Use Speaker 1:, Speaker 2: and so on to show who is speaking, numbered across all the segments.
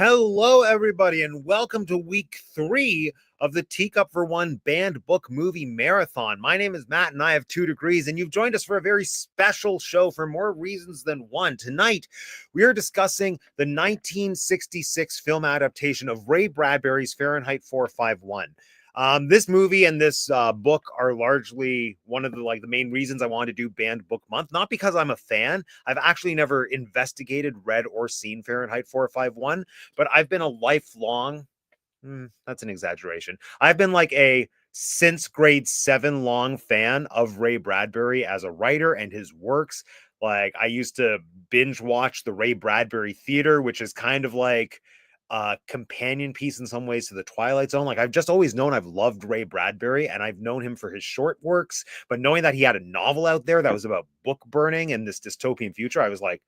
Speaker 1: Hello, everybody, and welcome to week 3 of the Teacup for One Banned Book Movie Marathon. My name is Matt, and I have 2 degrees, and you've joined us for a very special show for more reasons than one. Tonight, we are discussing the 1966 film adaptation of Ray Bradbury's Fahrenheit 451. This movie and this book are largely one of the main reasons I wanted to do Banned Book Month. Not because I'm a fan. I've actually never investigated, read, or seen Fahrenheit 451, but I've been a lifelong, that's an exaggeration. I've been like a since grade 7 long fan of Ray Bradbury as a writer and his works. Like, I used to binge watch the Ray Bradbury Theater, which is kind of like companion piece in some ways to the Twilight Zone. Like, I've just always known I've loved Ray Bradbury, and I've known him for his short works, but knowing that he had a novel out there that was about book burning and this dystopian future, I was like,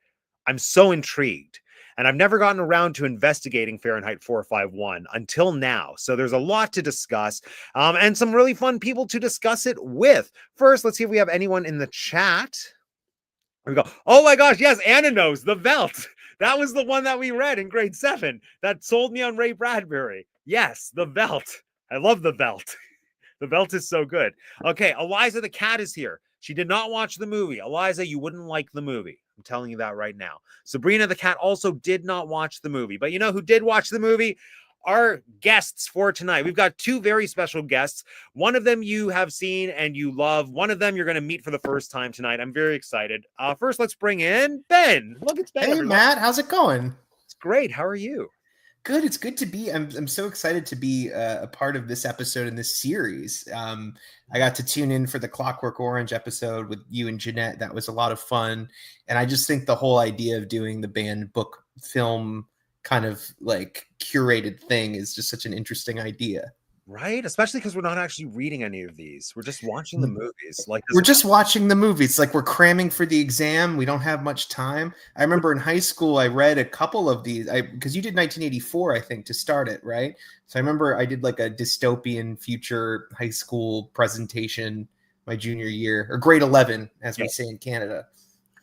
Speaker 1: I'm so intrigued. And I've never gotten around to investigating Fahrenheit 451 until now. So there's a lot to discuss, and some really fun people to discuss it with. First, let's see if we have anyone in the chat. Here we go. Oh my gosh, yes, Anna knows The Veldt. That was the one that we read in grade 7 that sold me on Ray Bradbury. Yes, The Veldt. I love The Veldt. The Veldt is so good. Okay, Eliza the cat is here. She did not watch the movie. Eliza, you wouldn't like the movie. I'm telling you that right now. Sabrina the cat also did not watch the movie. But you know who did watch the movie? Our guests for tonight. We've got 2 very special guests. One of them you have seen and you love. One of them you're going to meet for the first time tonight. I'm very excited. First, let's bring in Ben. Look, it's Ben.
Speaker 2: Hey, everyone. Matt, how's it going?
Speaker 1: It's great. How are you?
Speaker 2: Good. It's good to be. I'm so excited to be a part of this episode in this series. I got to tune in for the Clockwork Orange episode with you and Jeanette. That was a lot of fun. And I just think the whole idea of doing the banned book film kind of like curated thing is just such an interesting idea.
Speaker 1: Right? Especially because we're not actually reading any of these. We're just watching the movies.
Speaker 2: We're just watching the movies. Like, we're cramming for the exam. We don't have much time. I remember in high school, I read a couple of these because you did 1984, I think, to start it, right? So I remember I did like a dystopian future high school presentation my junior year, or grade 11, as we say in Canada.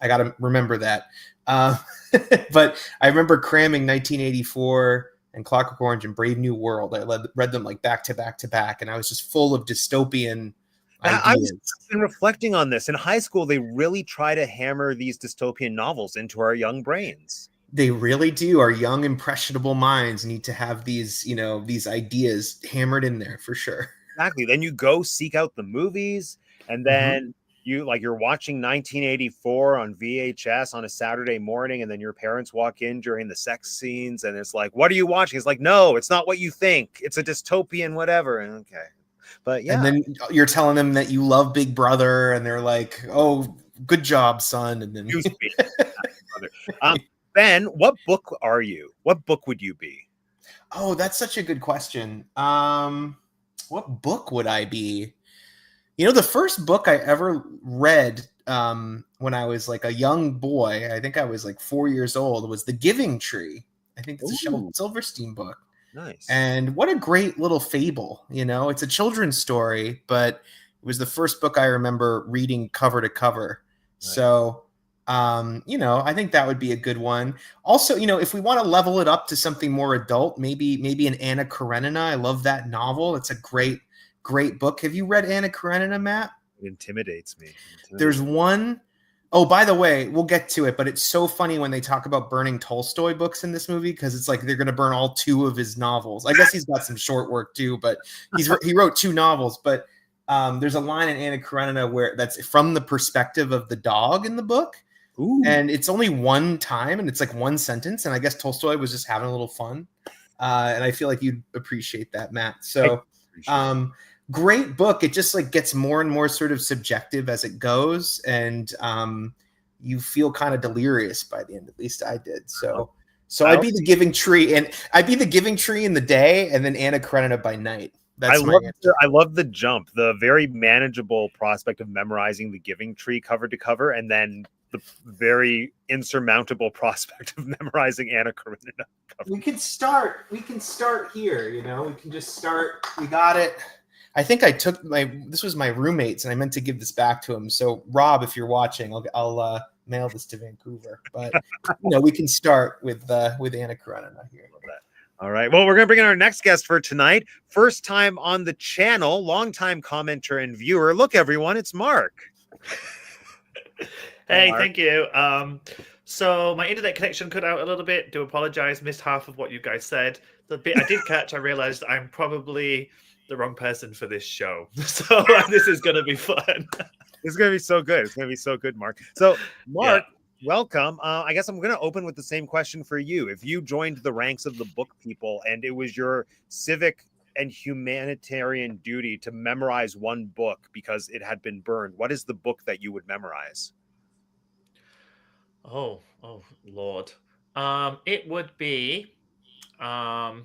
Speaker 2: I got to remember that. But I remember cramming 1984 and Clockwork Orange and Brave New World. I read them like back to back to back, and I was just full of dystopian ideas.
Speaker 1: I was been reflecting on this. In high school, they really try to hammer these dystopian novels into our young brains.
Speaker 2: They really do. Our young, impressionable minds need to have these, these ideas hammered in there for sure.
Speaker 1: Exactly. Then you go seek out the movies, and then you're watching 1984 on VHS on a Saturday morning, and then your parents walk in during the sex scenes, and it's like, what are you watching? It's like, no, it's not what you think. It's a dystopian whatever. And okay. But yeah.
Speaker 2: And then you're telling them that you love Big Brother, and they're like, oh, good job, son. And then
Speaker 1: Ben, what book are you? What book would you be?
Speaker 2: Oh, that's such a good question. What book would I be? The first book I ever read when I was like a young boy, I think I was like 4 years old, was The Giving Tree. I think it's a Shel Silverstein book.
Speaker 1: Nice.
Speaker 2: And what a great little fable. It's a children's story, but it was the first book I remember reading cover to cover. Nice. So, I think that would be a good one. Also, if we want to level it up to something more adult, maybe an Anna Karenina. I love that novel. It's a great book. Have you read Anna Karenina, Matt?
Speaker 1: It intimidates me.
Speaker 2: There's one. Oh, by the way, we'll get to it, but it's so funny when they talk about burning Tolstoy books in this movie, because it's like they're going to burn all 2 of his novels. I guess he's got some short work too, but he wrote 2 novels. But there's a line in Anna Karenina where that's from the perspective of the dog in the book.
Speaker 1: Ooh.
Speaker 2: And it's only one time, and it's like one sentence. And I guess Tolstoy was just having a little fun. And I feel like you'd appreciate that, Matt. So great book. It just like gets more and more sort of subjective as it goes, and you feel kind of delirious by the end. At least I did. So I'd be the Giving Tree, and I'd be the Giving Tree in the day, and then Anna Karenina by night.
Speaker 1: I love the jump, the very manageable prospect of memorizing The Giving Tree cover to cover, and then the very insurmountable prospect of memorizing Anna Karenina.
Speaker 2: We can start here. We can just start. We got it. I think I took this was my roommate's, and I meant to give this back to him. So Rob, if you're watching, I'll mail this to Vancouver. But we can start with Anna Karenina here.
Speaker 1: All right. Well, we're going to bring in our next guest for tonight. First time on the channel, longtime commenter and viewer. Look, everyone, it's Mark.
Speaker 3: Hey,
Speaker 1: Mark.
Speaker 3: thank you. So my internet connection cut out a little bit. Do apologize. Missed half of what you guys said. The bit I did catch, I realized I'm probably the wrong person for this show. So this is going to be fun.
Speaker 1: It's going to be so good. It's going to be so good, Mark. So, Mark, welcome. I guess I'm going to open with the same question for you. If you joined the ranks of the book people and it was your civic and humanitarian duty to memorize one book because it had been burned, what is the book that you would memorize?
Speaker 3: Oh, Lord. It would be, oh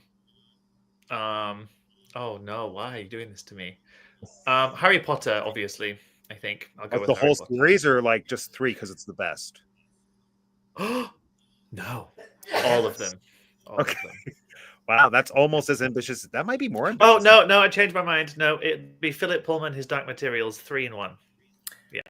Speaker 3: no, why are you doing this to me? Harry Potter, obviously. I think I'll go
Speaker 1: Of
Speaker 3: with
Speaker 1: the
Speaker 3: Harry
Speaker 1: whole
Speaker 3: Potter.
Speaker 1: series, or like just 3 because it's the best?
Speaker 3: No, all of them. All of them.
Speaker 1: Wow, that's almost as ambitious. That might be more
Speaker 3: Oh,
Speaker 1: ambitious.
Speaker 3: no, I changed my mind. No, it'd be Philip Pullman, His Dark Materials, 3 in 1. Yeah.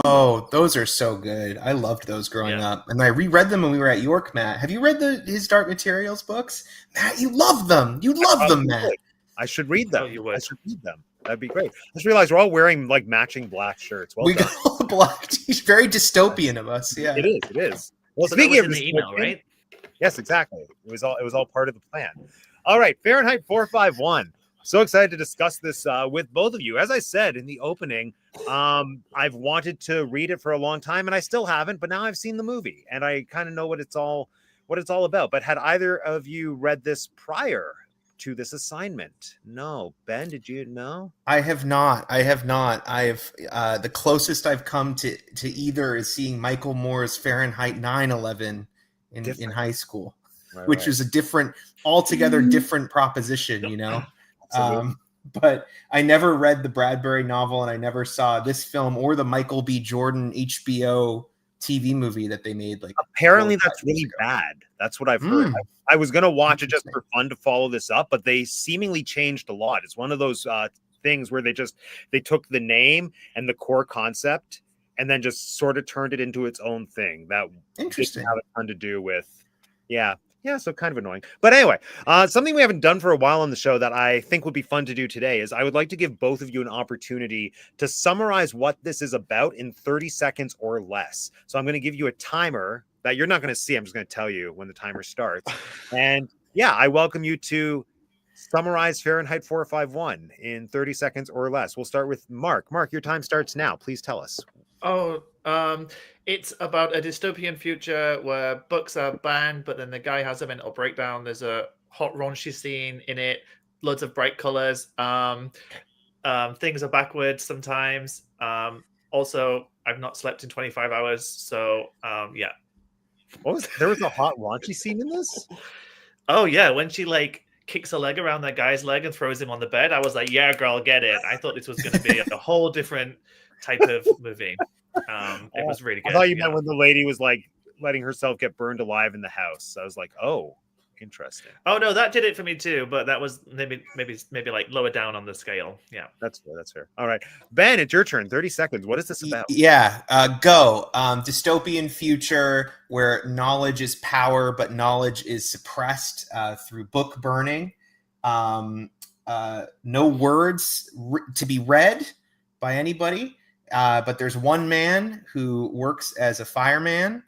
Speaker 2: Oh, those are so good. I loved those growing up. And I reread them when we were at York, Matt. Have you read his Dark Materials books? Matt, you love them. You love them, Matt.
Speaker 1: I should read them.
Speaker 3: Oh, you would.
Speaker 1: I should read them. That'd be great. I just realized we're all wearing like matching black shirts. Well
Speaker 2: we
Speaker 1: done.
Speaker 2: got all the black. He's very dystopian of us. Yeah.
Speaker 1: It is. It is. Well,
Speaker 3: So that
Speaker 1: speaking
Speaker 3: was
Speaker 1: of
Speaker 3: in the email,
Speaker 1: dystopian-
Speaker 3: right?
Speaker 1: Yes, exactly. It was all part of the plan. All right, Fahrenheit 451. So excited to discuss this with both of you. As I said in the opening, I've wanted to read it for a long time, and I still haven't. But now I've seen the movie, and I kind of know what it's all about. But had either of you read this prior to this assignment? No. Ben, did you know?
Speaker 2: I have not. I've the closest I've come to either is seeing Michael Moore's Fahrenheit 9/11 in high school, which is a altogether different proposition, you know. But I never read the Bradbury novel, and I never saw this film or the Michael B. Jordan HBO TV movie that they made. Like,
Speaker 1: apparently that's really bad. That's what I've heard. I was gonna watch it just for fun to follow this up, but they seemingly changed a lot. It's one of those things where they took the name and the core concept and then just sort of turned it into its own thing that
Speaker 2: interesting
Speaker 1: didn't have a ton to do with so kind of annoying. But anyway, something we haven't done for a while on the show that I think would be fun to do today is I would like to give both of you an opportunity to summarize what this is about in 30 seconds or less. So I'm going to give you a timer that you're not going to see. I'm just going to tell you when the timer starts. And yeah, I welcome you to summarize Fahrenheit 451 in 30 seconds or less. We'll start with Mark. Mark, your time starts now. Please tell us.
Speaker 3: Oh, it's about a dystopian future where books are banned, but then the guy has a mental breakdown. There's a hot raunchy scene in it, loads of bright colors. Things are backwards sometimes. Also, I've not slept in 25 hours, so yeah.
Speaker 1: There was a hot raunchy scene in this?
Speaker 3: Oh yeah, when she like kicks a leg around that guy's leg and throws him on the bed, I was like, yeah, girl, get it. I thought this was going to be a whole different type of movie. It was really good.
Speaker 1: I thought you meant when the lady was like letting herself get burned alive in the house. I was like, oh, interesting.
Speaker 3: Oh no, that did it for me too, but that was maybe like lower down on the scale. Yeah,
Speaker 1: that's fair. All right, Ben, it's your turn. 30 seconds. What is this about?
Speaker 2: Yeah, go. Dystopian future where knowledge is power, but knowledge is suppressed through book burning. No words to be read by anybody. But there's one man who works as a fireman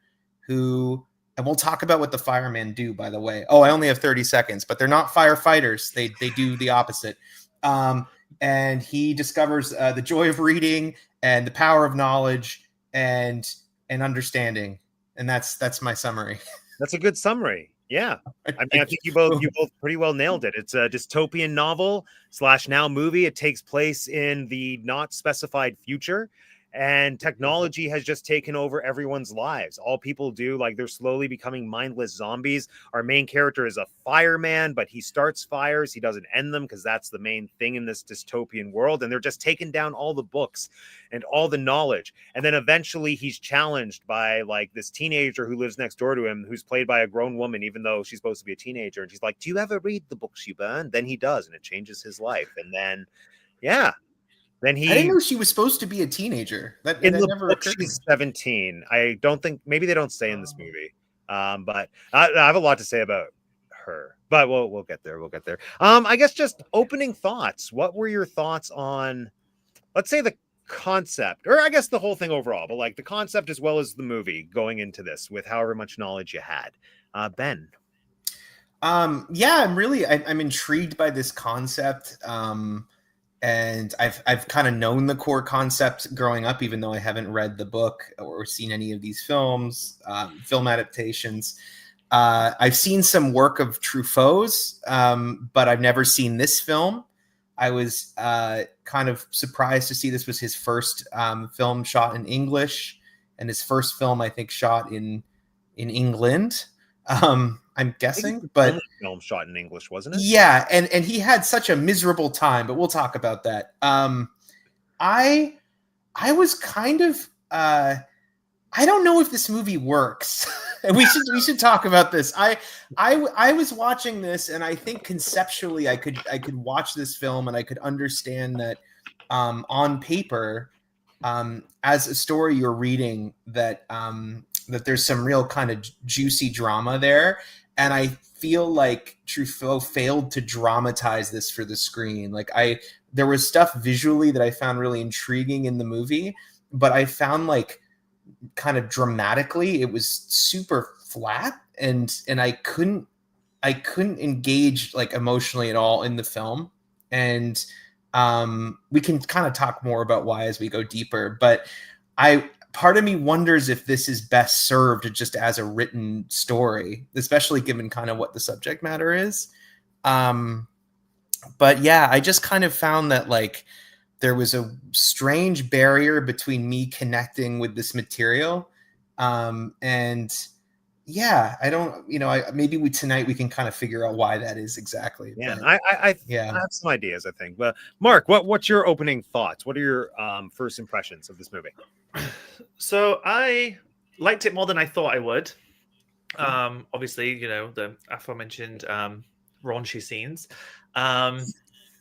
Speaker 2: and we'll talk about what the firemen do, by the way. Oh, I only have 30 seconds, but they're not firefighters. They do the opposite. And he discovers the joy of reading and the power of knowledge and understanding. And that's my summary.
Speaker 1: That's a good summary. Yeah. I mean, I think you both pretty well nailed it. It's a dystopian novel / now movie. It takes place in the not specified future. And technology has just taken over everyone's lives. All people do, like, they're slowly becoming mindless zombies. Our main character is a fireman, but he starts fires. He doesn't end them because that's the main thing in this dystopian world. And they're just taking down all the books and all the knowledge. And then eventually he's challenged by like this teenager who lives next door to him, who's played by a grown woman, even though she's supposed to be a teenager. And she's like, do you ever read the books you burn? Then he does. And it changes his life. And then, yeah. Then I
Speaker 2: didn't know she was supposed to be a teenager. That never
Speaker 1: book, she's 17. I don't think, maybe they don't say in this movie. But I have a lot to say about her. But we'll get there. We'll get there. I guess just opening thoughts. What were your thoughts on, let's say, the concept, or I guess the whole thing overall, but like the concept as well as the movie going into this with however much knowledge you had? Ben.
Speaker 2: Yeah, I'm intrigued by this concept. And I've kind of known the core concept growing up, even though I haven't read the book or seen any of these films, film adaptations. I've seen some work of Truffaut's, but I've never seen this film. I was kind of surprised to see this was his first film shot in English, and his first film, I think, shot in England. I'm guessing, but
Speaker 1: film shot in English, wasn't it?
Speaker 2: Yeah, and he had such a miserable time, but we'll talk about that. I was kind of I don't know if this movie works. we should talk about this. I was watching this, and I think conceptually I could watch this film and I could understand that on paper, as a story you're reading, that that there's some real kind of juicy drama there. And I feel like Truffaut failed to dramatize this for the screen. Like there was stuff visually that I found really intriguing in the movie, but I found like kind of dramatically it was super flat, and I couldn't engage like emotionally at all in the film. And we can kind of talk more about why as we go deeper, but part of me wonders if this is best served just as a written story, especially given kind of what the subject matter is. But yeah, I just kind of found that like there was a strange barrier between me connecting with this material. And yeah, I don't, maybe tonight we can kind of figure out why that is exactly.
Speaker 1: Yeah,
Speaker 2: but,
Speaker 1: I have some ideas, I think. But Mark, what's your opening thoughts? What are your first impressions of this movie?
Speaker 3: So I liked it more than I thought I would. Obviously, the aforementioned raunchy scenes.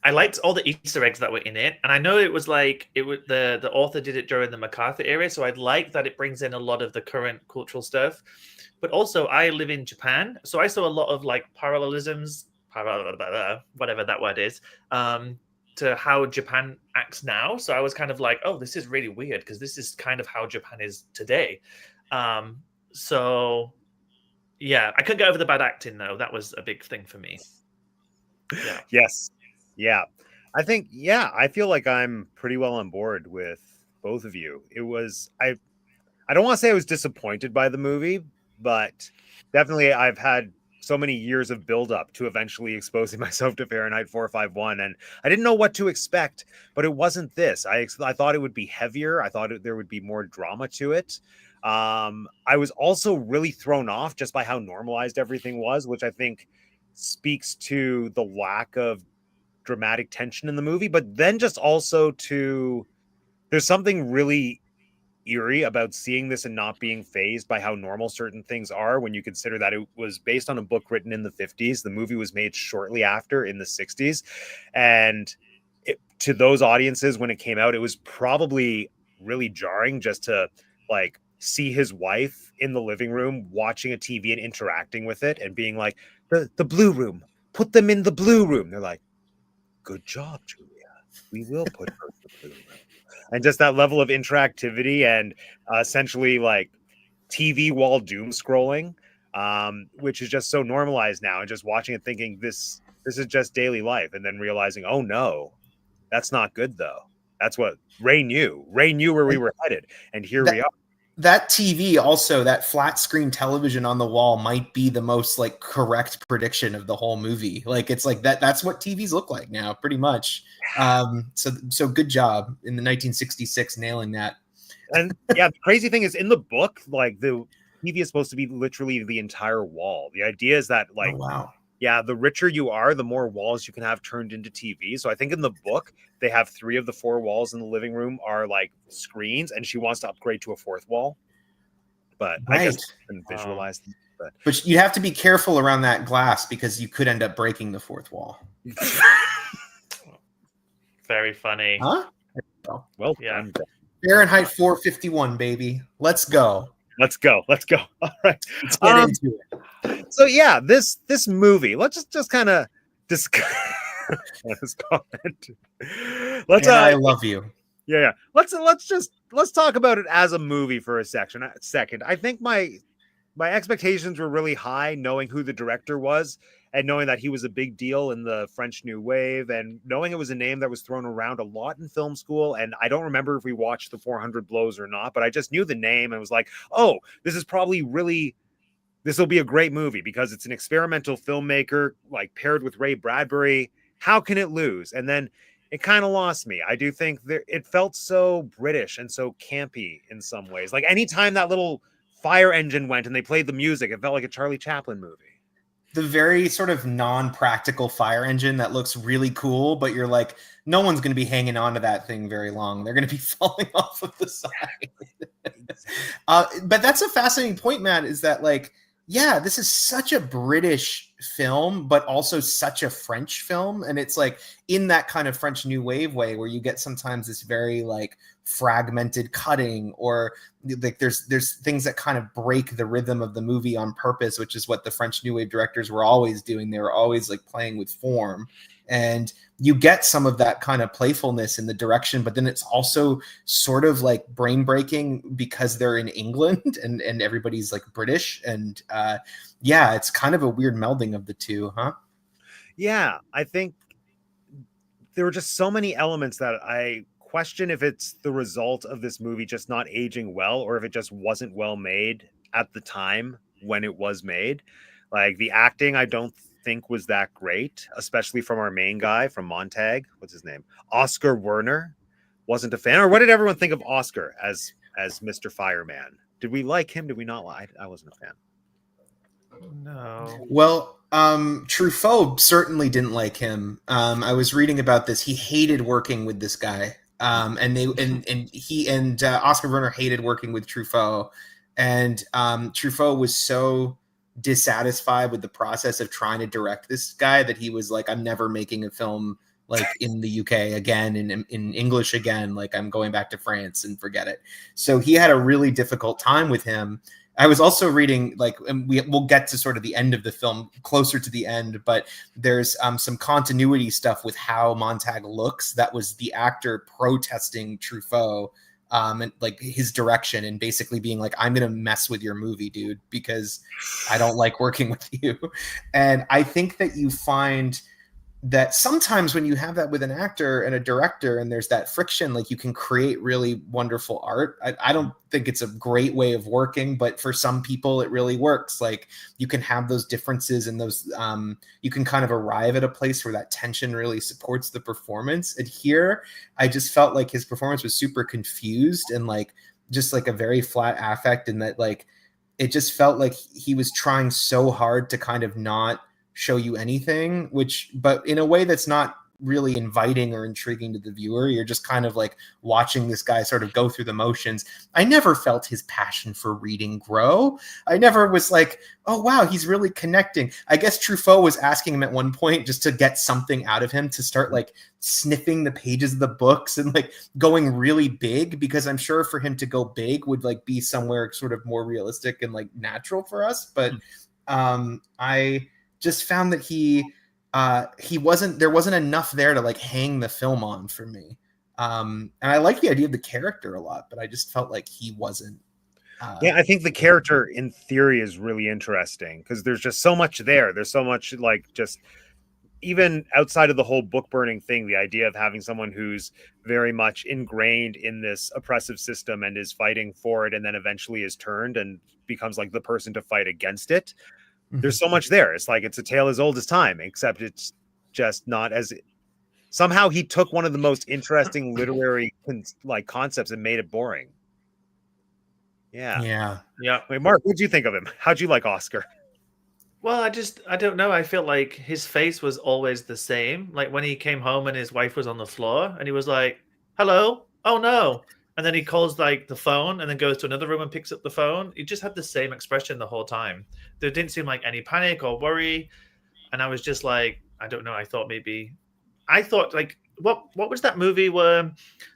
Speaker 3: I liked all the Easter eggs that were in it, and I know it was the author did it during the MacArthur era, so I'd like that it brings in a lot of the current cultural stuff. But also, I live in Japan, so I saw a lot of like parallelisms, whatever that word is, to how Japan acts now. So I was kind of like, oh, this is really weird because this is kind of how Japan is today. So yeah, I couldn't get over the bad acting though. That was a big thing for me. Yeah.
Speaker 1: Yes. Yeah. I think, I feel like I'm pretty well on board with both of you. It was, I don't want to say I was disappointed by the movie, but definitely I've had so many years of buildup to eventually exposing myself to Fahrenheit 451, and I didn't know what to expect, but it wasn't this. I thought it would be heavier. I thought there would be more drama to it. I was also really thrown off just by how normalized everything was, which I think speaks to the lack of dramatic tension in the movie, but then just also to there's something really eerie about seeing this and not being fazed by how normal certain things are when you consider that it was based on a book written in the 50s. The movie was made shortly after in the 60s, and to those audiences when it came out, it was probably really jarring just to like see his wife in the living room watching a TV and interacting with it and being like, the blue room, put them in the blue room. They're like, good job, Julia. We will put her in the blue room. And just that level of interactivity and essentially like TV wall doom scrolling, which is just so normalized now. And just watching it thinking this is just daily life. And then realizing, oh no, that's not good though. That's what Ray knew. Ray knew where we were headed. And here we are.
Speaker 2: That TV also, that flat screen television on the wall might be the most like correct prediction of the whole movie. Like it's like that's what TVs look like now, pretty much. So good job in the 1966 nailing that.
Speaker 1: And yeah, the crazy thing is in the book, like the TV is supposed to be literally the entire wall. The idea is that like,
Speaker 2: oh, wow.
Speaker 1: Yeah, the richer you are, the more walls you can have turned into TV. So I think in the book, they have 3 of the 4 walls in the living room are like screens, and she wants to upgrade to a 4th wall. But right. I guess I can visualize them.
Speaker 2: But you have to be careful around that glass because you could end up breaking the 4th wall.
Speaker 3: Very funny.
Speaker 2: Huh?
Speaker 1: Well,
Speaker 3: yeah.
Speaker 2: Fahrenheit 451, baby. Let's go.
Speaker 1: All right.
Speaker 2: Let's get into it.
Speaker 1: So yeah, this movie. Let's just kind of discuss this comment. Let's
Speaker 2: And I love you.
Speaker 1: yeah. Let's talk about it as a movie for a second. I think my expectations were really high, knowing who the director was and knowing that he was a big deal in the French New Wave, and knowing it was a name that was thrown around a lot in film school. And I don't remember if we watched the 400 Blows or not, but I just knew the name and was like, oh, this will be a great movie because it's an experimental filmmaker, like paired with Ray Bradbury. How can it lose? And then it kind of lost me. I do think it felt so British and so campy in some ways. Like anytime that little fire engine went and they played the music, it felt like a Charlie Chaplin movie.
Speaker 2: The very sort of non-practical fire engine that looks really cool, but you're like, no one's going to be hanging on to that thing very long. They're going to be falling off of the side. But that's a fascinating point, Matt, is that like, yeah, this is such a British film, but also such a French film. And it's like in that kind of French New Wave way where you get sometimes this very like fragmented cutting, or like there's things that kind of break the rhythm of the movie on purpose, which is what the French New Wave directors were always doing. They were always like playing with form. And you get some of that kind of playfulness in the direction, but then it's also sort of like brain breaking because they're in England and everybody's like British. And yeah, it's kind of a weird melding of the two, huh?
Speaker 1: Yeah, I think there were just so many elements that I question if it's the result of this movie just not aging well, or if it just wasn't well made at the time when it was made. Like the acting, I don't think was that great, especially from our main guy from Montag. What's his name? Oscar Werner. Wasn't a fan. Or what did everyone think of Oscar as Mr. Fireman? Did we like him? Did we not like? I wasn't a fan.
Speaker 3: No.
Speaker 2: Well, Truffaut certainly didn't like him. I was reading about this. He hated working with this guy. And he and Oscar Werner hated working with Truffaut. And Truffaut was so dissatisfied with the process of trying to direct this guy that he was like, I'm never making a film like in the UK again, in English again. Like I'm going back to France and forget it. So he had a really difficult time with him. I was also reading, like, and we'll get to sort of the end of the film, closer to the end, but there's some continuity stuff with how Montag looks. That was the actor protesting Truffaut and like his direction, and basically being like, I'm going to mess with your movie, dude, because I don't like working with you. And I think that you find that sometimes when you have that with an actor and a director and there's that friction, like you can create really wonderful art. I don't think it's a great way of working, but for some people it really works. Like you can have those differences and those, you can kind of arrive at a place where that tension really supports the performance. And here I just felt like his performance was super confused and like, just like a very flat affect, and that like, it just felt like he was trying so hard to kind of not show you anything, but in a way that's not really inviting or intriguing to the viewer. You're just kind of like watching this guy sort of go through the motions. I never felt his passion for reading grow. I never was like, oh wow, he's really connecting. I guess Truffaut was asking him at one point just to get something out of him to start like sniffing the pages of the books and like going really big, because I'm sure for him to go big would like be somewhere sort of more realistic and like natural for us. But I just found that there wasn't enough there to like hang the film on for me. And I like the idea of the character a lot, but I just felt like he wasn't.
Speaker 1: Yeah, I think the character in theory is really interesting because there's just so much there. There's so much like just even outside of the whole book burning thing, the idea of having someone who's very much ingrained in this oppressive system and is fighting for it, and then eventually is turned and becomes like the person to fight against it. There's so much there. It's like it's a tale as old as time, except it's just not as. Somehow he took one of the most interesting literary like concepts and made it boring. Yeah. Wait, Mark, what'd you think of him? How'd you like Oscar?
Speaker 3: Well, I don't know. I feel like his face was always the same. Like when he came home and his wife was on the floor and he was like, hello? Oh no. And then he calls like the phone and then goes to another room and picks up the phone. He just had the same expression the whole time. There didn't seem like any panic or worry. And I was just like, I don't know. I thought like, what was that movie where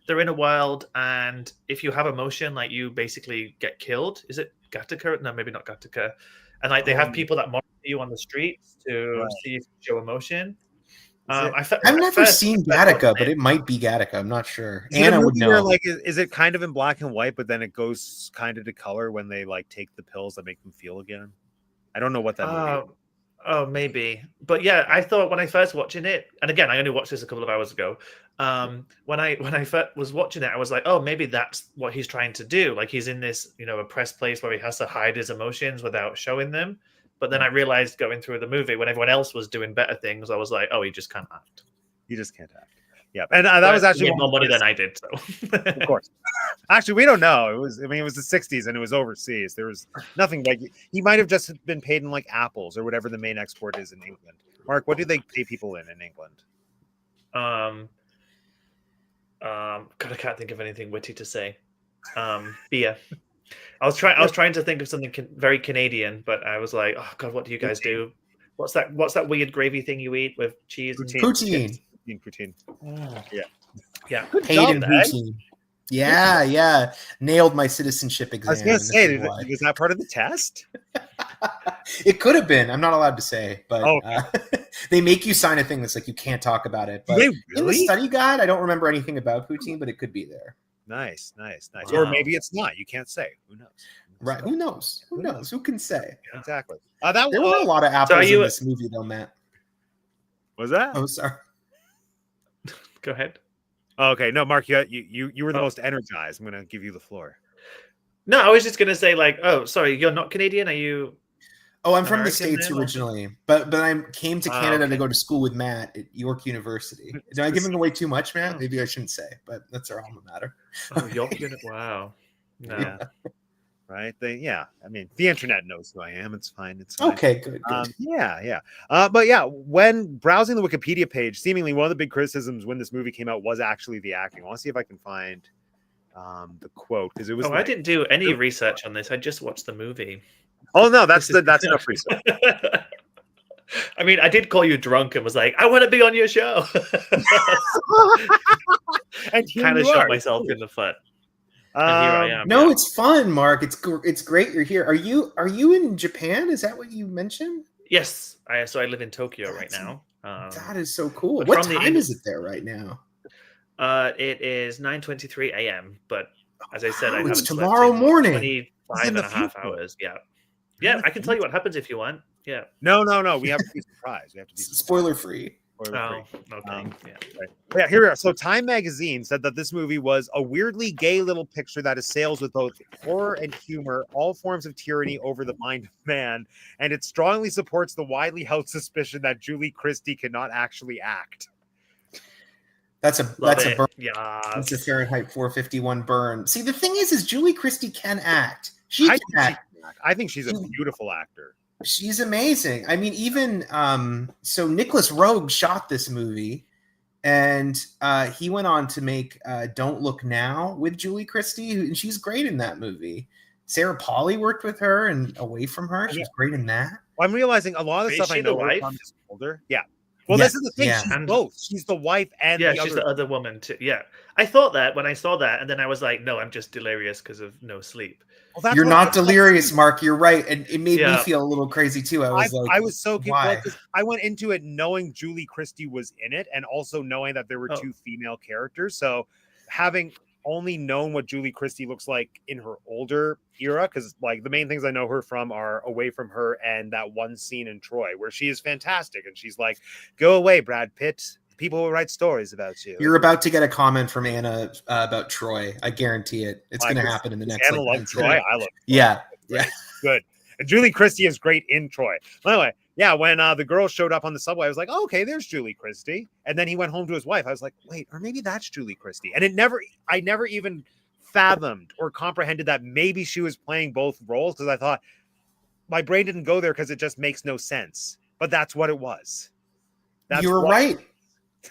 Speaker 3: they're in a world and if you have emotion, like you basically get killed? Is it Gattaca? No, maybe not Gattaca. And like they have people that monitor you on the streets to
Speaker 1: Right.
Speaker 3: see if you show emotion.
Speaker 1: Is it-
Speaker 3: I've
Speaker 2: I've never seen Gattaca, but it might be Gattaca. I'm not sure.
Speaker 1: Is it a
Speaker 2: Anna would
Speaker 1: movie where,
Speaker 2: know.
Speaker 1: like, is it kind of in black and white, but then it goes kind of to color when they like take the pills that make them feel again? I don't know what that movie is.
Speaker 3: Oh, maybe. But yeah, I thought when I first watching it, and again, I only watched this a couple of hours ago. When I first was watching it, I was like, oh, maybe that's what he's trying to do. Like he's in this, oppressed place where he has to hide his emotions without showing them. But then I realized going through the movie, when everyone else was doing better things, I was like, oh, he just can't act.
Speaker 1: You just can't act. Yeah, and that was actually
Speaker 3: he had more money than I did. So
Speaker 1: of course. Actually, we don't know. It was the 60s and it was overseas. There was nothing like he might have just been paid in like apples or whatever the main export is in England. Mark, what do they pay people in England?
Speaker 3: God, I can't think of anything witty to say. Beer. I was trying to think of something very Canadian, but I was like, oh God, what do you guys do? What's that weird gravy thing you eat with cheese?
Speaker 2: Poutine.
Speaker 1: Poutine.
Speaker 3: Oh.
Speaker 1: Yeah.
Speaker 2: Paid in poutine. Yeah. Nailed my citizenship exam.
Speaker 1: I was gonna say, was that part of the test?
Speaker 2: It could have been. I'm not allowed to say, but
Speaker 1: okay.
Speaker 2: They make you sign a thing that's like you can't talk about it. But
Speaker 1: really?
Speaker 2: In the study guide, I don't remember anything about poutine, but it could be there.
Speaker 1: Nice.
Speaker 3: Wow.
Speaker 1: Or maybe it's not. You can't say. Who knows?
Speaker 2: Right? Who knows? Who knows? Who can say?
Speaker 1: Yeah. Exactly.
Speaker 2: There were a lot of apples in this movie, though, Matt.
Speaker 1: Was that?
Speaker 2: Oh, sorry.
Speaker 3: Go ahead.
Speaker 1: Okay, no, Mark, you were the most energized. I'm going to give you the floor.
Speaker 3: No, I was just going to say, like, oh, sorry, you're not Canadian? Are you?
Speaker 2: Oh, I'm from the States originally, but I came to Canada to go to school with Matt at York University. Am I giving away too much, Matt? Maybe I shouldn't say, but that's our alma mater.
Speaker 3: Oh, York University. Wow. No.
Speaker 1: Yeah. Right? I mean, the internet knows who I am. It's fine. It's fine.
Speaker 2: Okay, good.
Speaker 1: Yeah. But yeah, when browsing the Wikipedia page, seemingly one of the big criticisms when this movie came out was actually the acting. I want to see if I can find the quote because it was.
Speaker 3: I didn't do any research on this. I just watched the movie.
Speaker 1: Oh no, that's enough research.
Speaker 3: I mean, I did call you drunk and was like, I want to be on your show. And kind of shot myself in the foot. And here I am.
Speaker 2: No, it's fun, Mark. It's great you're here. Are you in Japan? Is that what you mentioned?
Speaker 3: Yes. So I live in Tokyo right now.
Speaker 2: That is so cool. What time is it there right now?
Speaker 3: It is 9:23 a.m. But as I said,
Speaker 2: it's tomorrow morning.
Speaker 3: 25 and a half hours. Yeah, I can tell you what happens if you want. Yeah.
Speaker 1: No. We have to be surprised. We have to be
Speaker 2: spoiler free.
Speaker 3: Okay.
Speaker 1: Right. Yeah, here we are. So Time Magazine said that this movie was a weirdly gay little picture that assails with both horror and humor all forms of tyranny over the mind of man, and it strongly supports the widely held suspicion that Julie Christie cannot actually act.
Speaker 2: That's a burn.
Speaker 3: Yeah.
Speaker 2: That's a Fahrenheit 451 burn. See, the thing is Julie Christie can act. She can act.
Speaker 1: I think she's a beautiful actor.
Speaker 2: She's amazing. I mean, even so Nicholas Roeg shot this movie, and he went on to make Don't Look Now with Julie Christie, and she's great in that movie. Sarah Polley worked with her and Away From Her. She's great in that.
Speaker 1: Well, I'm realizing a lot of the stuff I know is older. Yeah. Well, this is the thing. She's both. She's the wife and
Speaker 3: she's the other woman too. Yeah, I thought that when I saw that, and then I was like, no, I'm just delirious because of no sleep.
Speaker 1: Well,
Speaker 2: you're not delirious, Mark. You're right, and it made me feel a little crazy too. I was
Speaker 1: so confused. I went into it knowing Julie Christie was in it, and also knowing that there were two female characters. So, having only known what Julie Christie looks like in her older era, because like the main things I know her from are Away From Her and that one scene in Troy where she is fantastic, and she's like, "Go away, Brad Pitt. People will write stories about you."
Speaker 2: You're about to get a comment from Anna about Troy. I guarantee it. It's going to happen in the next.
Speaker 1: Anna loves Troy. I love Troy.
Speaker 2: Yeah.
Speaker 1: Good. And Julie Christie is great in Troy. Anyway, yeah, when the girl showed up on the subway, I was like, oh, okay, there's Julie Christie. And then he went home to his wife. I was like, wait, or maybe that's Julie Christie. And I never even fathomed or comprehended that maybe she was playing both roles, because I thought my brain didn't go there because it just makes no sense. But that's what it was.
Speaker 2: You're right.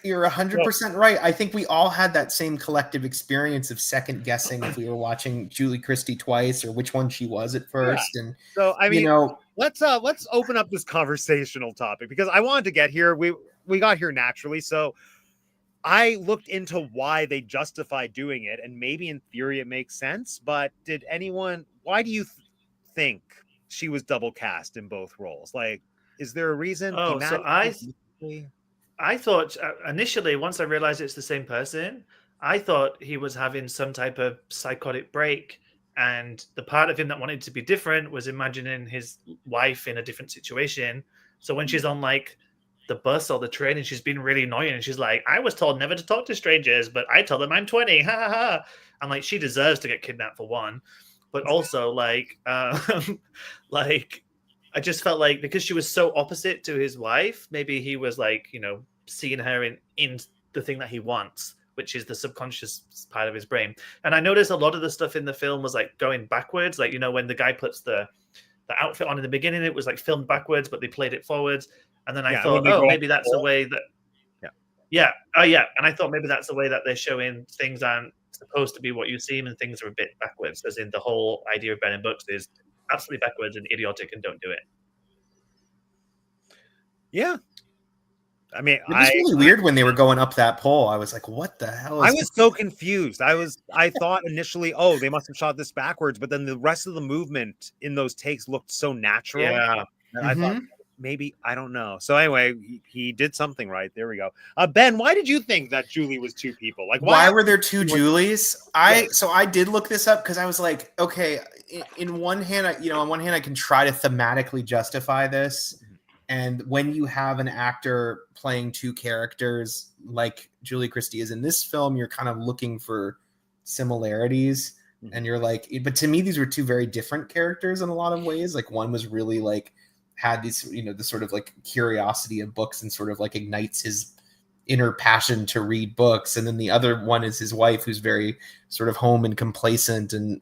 Speaker 2: You're 100% right. I think we all had that same collective experience of second guessing if we were watching Julie Christie twice or which one she was at first. Yeah. And
Speaker 1: so, I mean, let's open up this conversational topic, because I wanted to get here. We got here naturally. So I looked into why they justify doing it, and maybe in theory it makes sense. But why do you think she was double cast in both roles? Like, Is there a reason?
Speaker 3: Oh, so I thought initially, once I realized it's the same person, I thought he was having some type of psychotic break. And the part of him that wanted to be different was imagining his wife in a different situation. So when she's on like the bus or the train and she's being really annoying and she's like, I was told never to talk to strangers, but I told them I'm 20. Ha ha ha. I'm like, she deserves to get kidnapped for one. But also like like I just felt like because she was so opposite to his wife, maybe he was like, seeing her in the thing that he wants, which is the subconscious part of his brain. And I noticed a lot of the stuff in the film was like going backwards. Like, when the guy puts the outfit on in the beginning, it was like filmed backwards, but they played it forwards. And then I thought, maybe that's the way that. Yeah. Oh, yeah. And I thought maybe that's the way that they're showing things aren't supposed to be what you see, and things are a bit backwards, as in the whole idea of burning books is absolutely backwards and idiotic and don't do it.
Speaker 1: Yeah. I mean,
Speaker 2: it was really weird when they were going up that pole. I was like, what the hell is
Speaker 1: I was so confused. I thought initially, they must have shot this backwards, but then the rest of the movement in those takes looked so natural.
Speaker 3: Yeah.
Speaker 1: I thought maybe, I don't know. So anyway, he did something right. There we go. Ben, why did you think that Julie was two people? Like,
Speaker 2: why were there two Julies? So I did look this up because I was like, okay, in one hand, on one hand, I can try to thematically justify this. And when you have an actor playing two characters like Julie Christie is in this film, you're kind of looking for similarities. And you're like, but to me, these were two very different characters in a lot of ways. Like one was really like, had these, the sort of like curiosity of books and sort of like ignites his inner passion to read books. And then the other one is his wife, who's very sort of home and complacent and,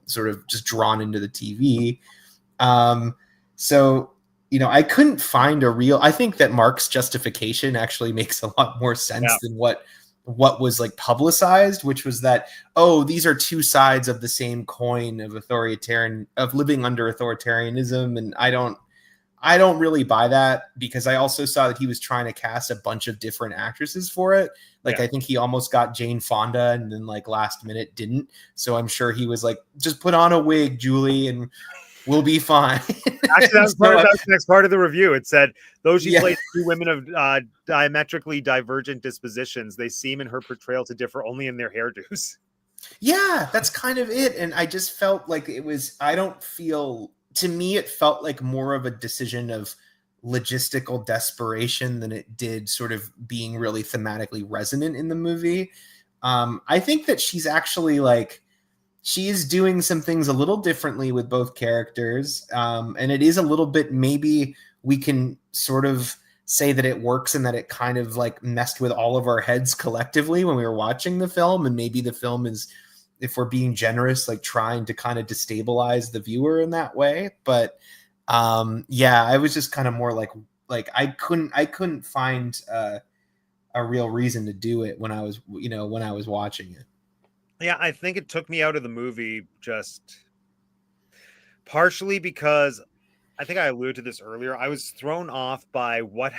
Speaker 2: sort of just drawn into the TV. So, I couldn't find I think that Mark's justification actually makes a lot more sense than what was like publicized, which was that, these are two sides of the same coin of living under authoritarianism. And I don't really buy that, because I also saw that he was trying to cast a bunch of different actresses for it. Like, I think he almost got Jane Fonda and then like last minute didn't. So I'm sure he was like, just put on a wig, Julie, and we'll be fine.
Speaker 1: Actually, that was the next part of the review. It said, though she played two women of diametrically divergent dispositions, they seem in her portrayal to differ only in their hairdos.
Speaker 2: Yeah, that's kind of it. And I just felt like to me, it felt like more of a decision of logistical desperation than it did sort of being really thematically resonant in the movie. I think that she's actually she is doing some things a little differently with both characters. And it is a little bit, maybe we can sort of say that it works and that it kind of like messed with all of our heads collectively when we were watching the film. And maybe the film is, if we're being generous, like trying to kind of destabilize the viewer in that way. But I was just kind of more like I couldn't find a real reason to do it when I was watching it.
Speaker 1: Yeah, I think it took me out of the movie just partially because I think I alluded to this earlier. I was thrown off by what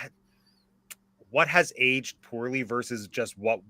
Speaker 1: has aged poorly versus just what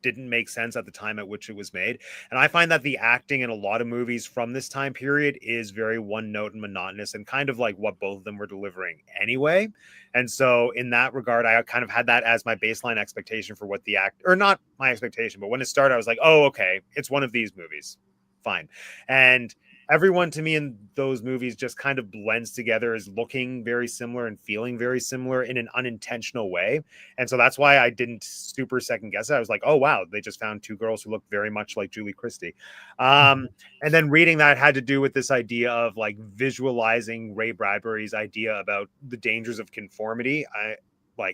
Speaker 1: didn't make sense at the time at which it was made. And I find that the acting in a lot of movies from this time period is very one note and monotonous and kind of like what both of them were delivering anyway. And so in that regard, I kind of had that as my baseline expectation for what or not my expectation, but when it started, I was like, oh, okay, it's one of these movies. Fine. And everyone to me in those movies just kind of blends together as looking very similar and feeling very similar in an unintentional way. And so that's why I didn't super second guess it. I was like, oh, wow, they just found two girls who look very much like Julie Christie. And then reading that had to do with this idea of like visualizing Ray Bradbury's idea about the dangers of conformity.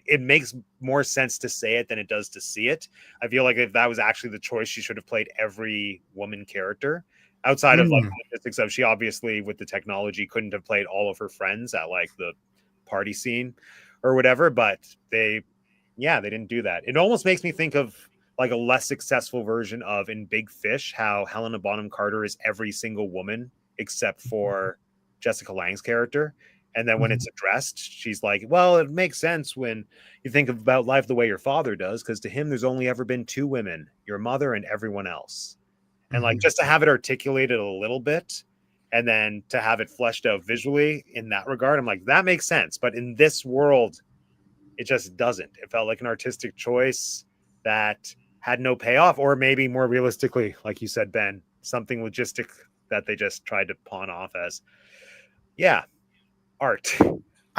Speaker 1: It makes more sense to say it than it does to see it. I feel like if that was actually the choice, she should have played every woman character. Outside of like logistics of she obviously with the technology couldn't have played all of her friends at like the party scene or whatever, but they didn't do that. It almost makes me think of like a less successful version of in Big Fish, how Helena Bonham Carter is every single woman except for Jessica Lange's character. And then when it's addressed, she's like, well, it makes sense when you think about life the way your father does, because to him, there's only ever been two women, your mother and everyone else. And like just to have it articulated a little bit and then to have it fleshed out visually in that regard, I'm like, that makes sense. But in this world, it just doesn't. It felt like an artistic choice that had no payoff, or maybe more realistically, like you said, Ben, something logistic that they just tried to pawn off as, yeah, art.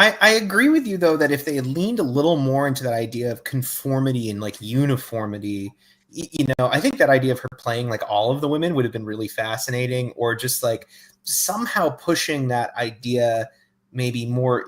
Speaker 2: I agree with you though that if they had leaned a little more into that idea of conformity and like uniformity, you know, I think that idea of her playing like all of the women would have been really fascinating, or just like somehow pushing that idea maybe more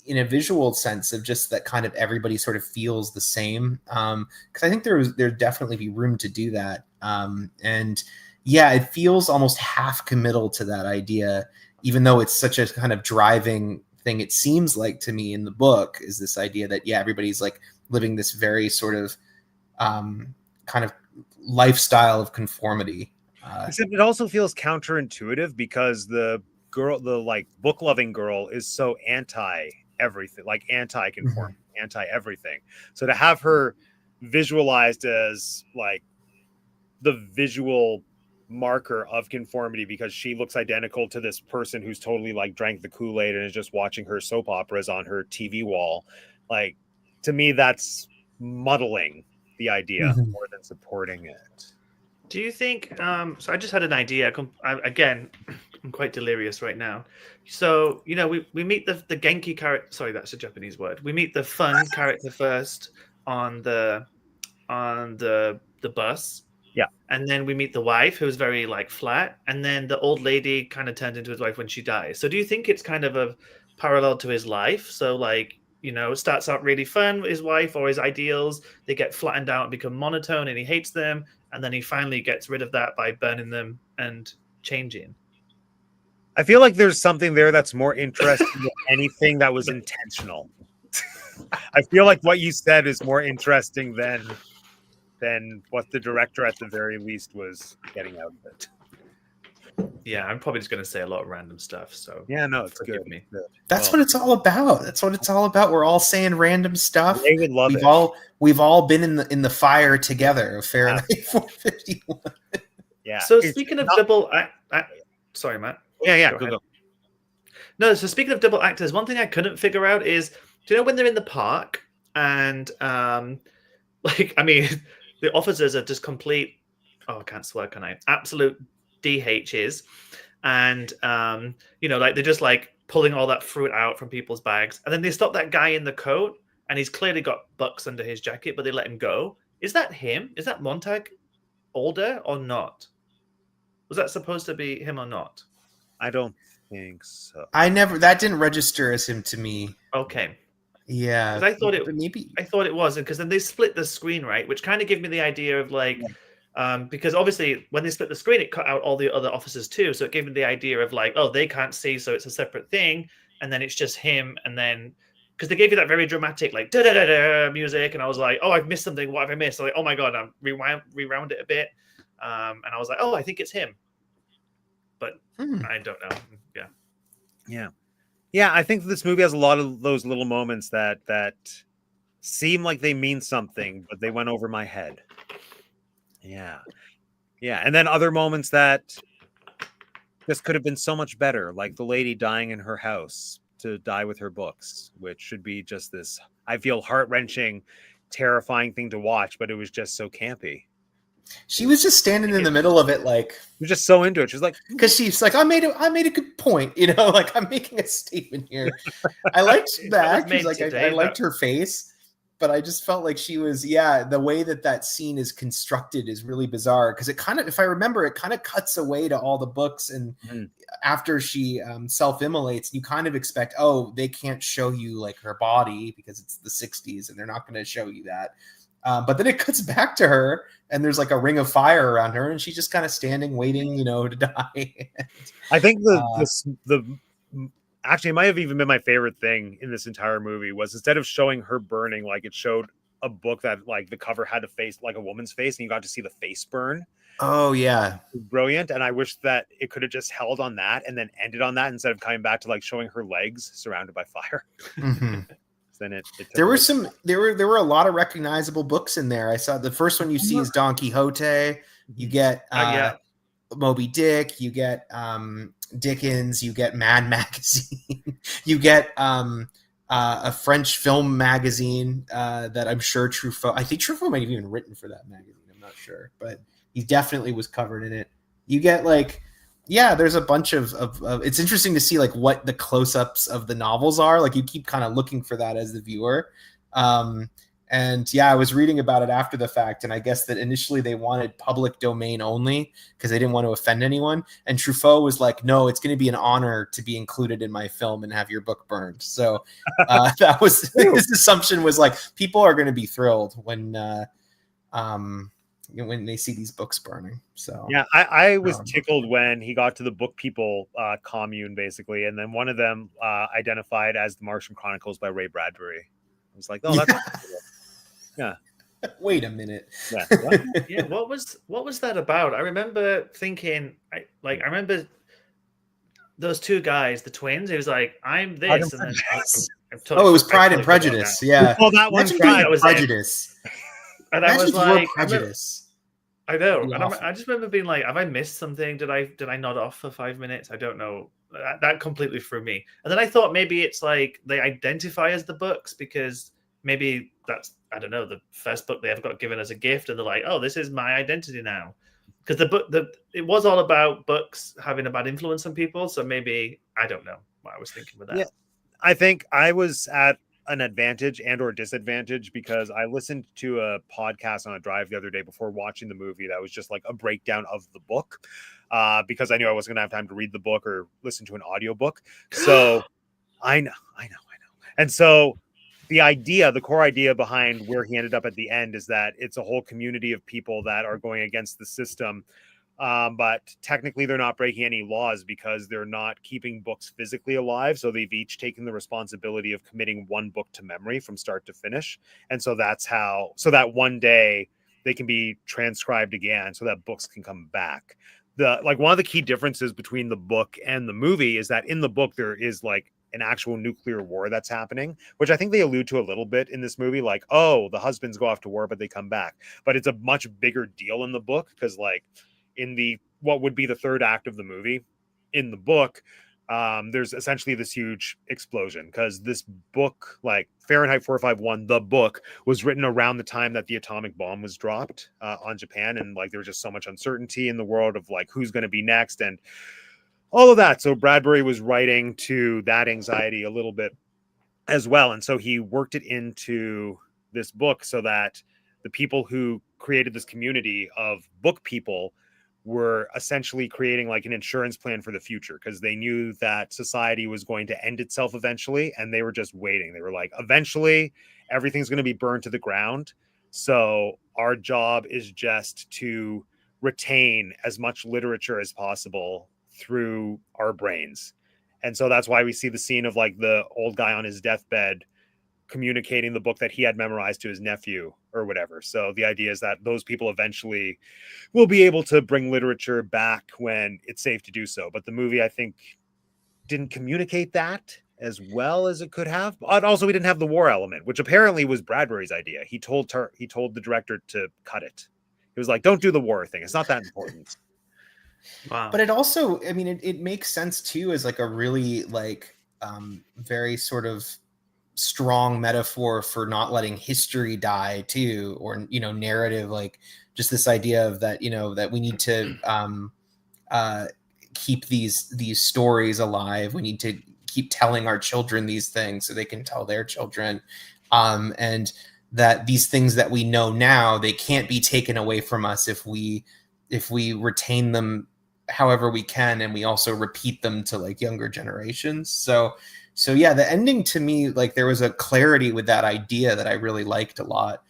Speaker 2: in a visual sense of just that kind of everybody sort of feels the same. Because I think there'd definitely be room to do that. And yeah, it feels almost half committal to that idea, even though it's such a kind of driving thing. It seems like to me in the book is this idea that, yeah, everybody's like living this very sort of kind of lifestyle of conformity.
Speaker 1: Except it also feels counterintuitive because the girl, the like book loving girl, is so anti everything, like anti conform, anti everything. So to have her visualized as like the visual marker of conformity because she looks identical to this person who's totally like drank the Kool-Aid and is just watching her soap operas on her TV wall, like to me that's muddling the idea more than supporting it.
Speaker 3: Do you think so I just had an idea. Again, I'm quite delirious right now. So, you know, we meet the Genki character. Sorry, that's a Japanese word. We meet the fun character first on the bus.
Speaker 1: Yeah.
Speaker 3: And then we meet the wife, who's very like flat, and then the old lady kind of turns into his wife when she dies. So do you think it's kind of a parallel to his life? So like, you know, it starts out really fun with his wife or his ideals, they get flattened out and become monotone and he hates them, and then he finally gets rid of that by burning them and changing.
Speaker 1: I feel like there's something there that's more interesting than anything that was intentional. I feel like what you said is more interesting than what the director at the very least was getting out of it.
Speaker 3: Yeah, I'm probably just going to say a lot of random stuff. So
Speaker 1: yeah, no, it's
Speaker 3: forgive
Speaker 1: good.
Speaker 3: me.
Speaker 2: That's what it's all about. That's what it's all about. We're all saying random stuff.
Speaker 1: They would love
Speaker 2: We've all been in the fire together of Fahrenheit 451.
Speaker 1: Yeah.
Speaker 3: So speaking of double sorry, Matt.
Speaker 1: Yeah,
Speaker 3: go. No, so speaking of double actors, one thing I couldn't figure out is, do you know when they're in the park and like, I mean, the officers are just complete, I can't swear, can I? Absolute DHs. And, you know, like they're just like pulling all that fruit out from people's bags. And then they stop that guy in the coat and he's clearly got bucks under his jacket, but they let him go. Is that him? Is that Montag older or not? Was that supposed to be him or not?
Speaker 1: I don't think so.
Speaker 2: That didn't register as him to me.
Speaker 3: Okay.
Speaker 2: Yeah,
Speaker 3: I thought it
Speaker 2: maybe.
Speaker 3: I thought it was, because then they split the screen, right? Which kind of gave me the idea of like, because obviously when they split the screen, it cut out all the other officers too. So it gave me the idea of like, oh, they can't see, so it's a separate thing, and then it's just him. And then because they gave you that very dramatic like da da da da music, and I was like, oh, I've missed something. What have I missed? I'm like, oh my god, I rewound it a bit, and I was like, oh, I think it's him, but I don't know.
Speaker 1: Yeah, I think this movie has a lot of those little moments that seem like they mean something, but they went over my head. Yeah. And then other moments that this could have been so much better, like the lady dying in her house to die with her books, which should be just this, I feel, heart-wrenching, terrifying thing to watch, but it was just so campy.
Speaker 2: She was just standing in the middle of it, like
Speaker 1: you're just so into it. She's like,
Speaker 2: because she's like, I made a good point, you know, like I'm making a statement here. I liked that. She's like, I liked her face, but I just felt like she was, the way that scene is constructed is really bizarre because it kind of, if I remember, it kind of cuts away to all the books, and after she self-immolates, you kind of expect, oh, they can't show you like her body because it's the 60s and they're not going to show you that. But then it cuts back to her, and there's like a ring of fire around her, and she's just kind of standing, waiting, you know, to die.
Speaker 1: I think actually, it might have even been my favorite thing in this entire movie was instead of showing her burning, like it showed a book that like the cover had a face like a woman's face, and you got to see the face burn.
Speaker 2: Oh yeah,
Speaker 1: brilliant. And I wish that it could have just held on that and then ended on that instead of coming back to like showing her legs surrounded by fire. Then there
Speaker 2: were a lot of recognizable books in there. I saw the first one you see is Don Quixote. You get Moby Dick, you get Dickens, you get Mad Magazine, you get a French film magazine that I'm sure Truffaut, I think Truffaut might have even written for that magazine, I'm not sure, but he definitely was covered in it. You get like, yeah, there's a bunch of it's interesting to see like what the close-ups of the novels are. Like you keep kind of looking for that as the viewer. And yeah, I was reading about it after the fact, and I guess that initially they wanted public domain only because they didn't want to offend anyone. And Truffaut was like, "No, it's going to be an honor to be included in my film and have your book burned." So that was his assumption, was like people are going to be thrilled when they see these books burning. So
Speaker 1: yeah, I was tickled when he got to the book people commune basically, and then one of them identified as the Martian Chronicles by Ray Bradbury. I was like, oh, that's cool. Yeah.
Speaker 2: Wait a minute.
Speaker 1: Yeah.
Speaker 3: Yeah. What was that about? I remember thinking, I remember those two guys, the twins. It was like, I'm this, and then
Speaker 2: it was Pride and Prejudice. Yeah.
Speaker 1: Well, that one
Speaker 2: Pride and Prejudice.
Speaker 3: And I was like,
Speaker 2: Prejudice.
Speaker 3: I know. And I just remember being like, have I missed something? Did I nod off for 5 minutes? I don't know. That completely threw me. And then I thought maybe it's like they identify as the books because maybe that's, I don't know, the first book they ever got given as a gift, and they're like, oh, this is my identity now. Because it was all about books having a bad influence on people. So maybe, I don't know what I was thinking with that.
Speaker 1: Yeah, I think I was at an advantage and or disadvantage because I listened to a podcast on a drive the other day before watching the movie that was just like a breakdown of the book because I knew I wasn't going to have time to read the book or listen to an audiobook. So I know. And so the core idea behind where he ended up at the end is that it's a whole community of people that are going against the system. But technically they're not breaking any laws because they're not keeping books physically alive. So they've each taken the responsibility of committing one book to memory from start to finish. And so so that one day they can be transcribed again so that books can come back. One of the key differences between the book and the movie is that in the book, there is like an actual nuclear war that's happening, which I think they allude to a little bit in this movie. Like, oh, the husbands go off to war, but they come back. But it's a much bigger deal in the book because like, in what would be the third act of the movie, in the book, there's essentially this huge explosion because this book, like Fahrenheit 451, the book, was written around the time that the atomic bomb was dropped on Japan, and like there was just so much uncertainty in the world of like who's going to be next and all of that. So Bradbury was writing to that anxiety a little bit as well, and so he worked it into this book so that the people who created this community of book people were essentially creating like an insurance plan for the future because they knew that society was going to end itself eventually, and they were just waiting. They were like, eventually everything's going to be burned to the ground. So our job is just to retain as much literature as possible through our brains. And so that's why we see the scene of like the old guy on his deathbed communicating the book that he had memorized to his nephew or whatever. So the idea is that those people eventually will be able to bring literature back when it's safe to do so. But the movie, I think, didn't communicate that as well as it could have. But also we didn't have the war element, which apparently was Bradbury's idea. He told the director to cut it. He was like, don't do the war thing. It's not that important.
Speaker 3: Wow.
Speaker 2: But it also, I mean, it makes sense too as like a really like very sort of strong metaphor for not letting history die too, or narrative, like just this idea of that that we need to keep these stories alive. We need to keep telling our children these things so they can tell their children, and that these things that we know now, they can't be taken away from us if we retain them however we can, and we also repeat them to like younger generations. So yeah, the ending to me, like there was a clarity with that idea that I really liked a lot.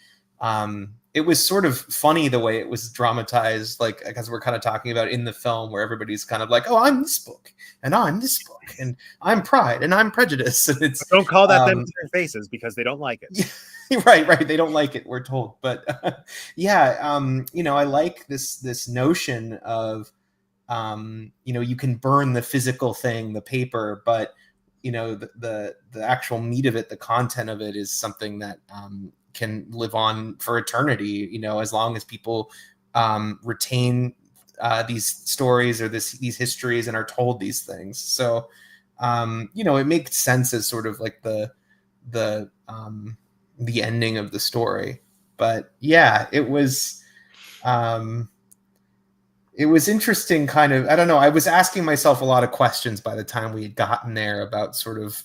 Speaker 2: It was sort of funny the way it was dramatized, like because we're kind of talking about in the film where everybody's kind of like, oh, I'm this book and I'm this book and I'm Pride and I'm Prejudice. And it's
Speaker 1: don't call that them to their faces because they don't like it.
Speaker 2: Right. They don't like it. We're told, but yeah, I like this notion of you can burn the physical thing, the paper, but the actual meat of it, the content of it is something that can live on for eternity, as long as people retain these stories or these histories and are told these things. So, it makes sense as sort of like the ending of the story. But yeah, it was interesting. Kind of, I don't know. I was asking myself a lot of questions by the time we had gotten there about sort of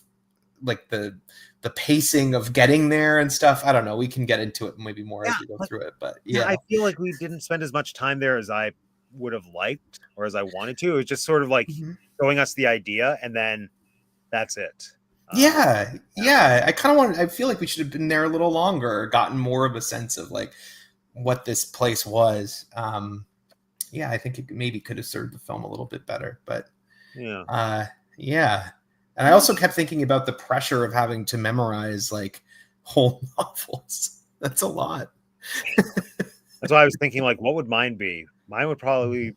Speaker 2: like the pacing of getting there and stuff. I don't know. We can get into it maybe more as we go through it. But yeah,
Speaker 1: I feel like we didn't spend as much time there as I would have liked or as I wanted to. It was just sort of like showing us the idea, and then that's it.
Speaker 2: Yeah. I feel like we should have been there a little longer, or gotten more of a sense of like what this place was. I think it maybe could have served the film a little bit better, but yeah. And I also kept thinking about the pressure of having to memorize like whole novels. That's a lot.
Speaker 1: That's why I was thinking, like, what would mine be? Mine would probably,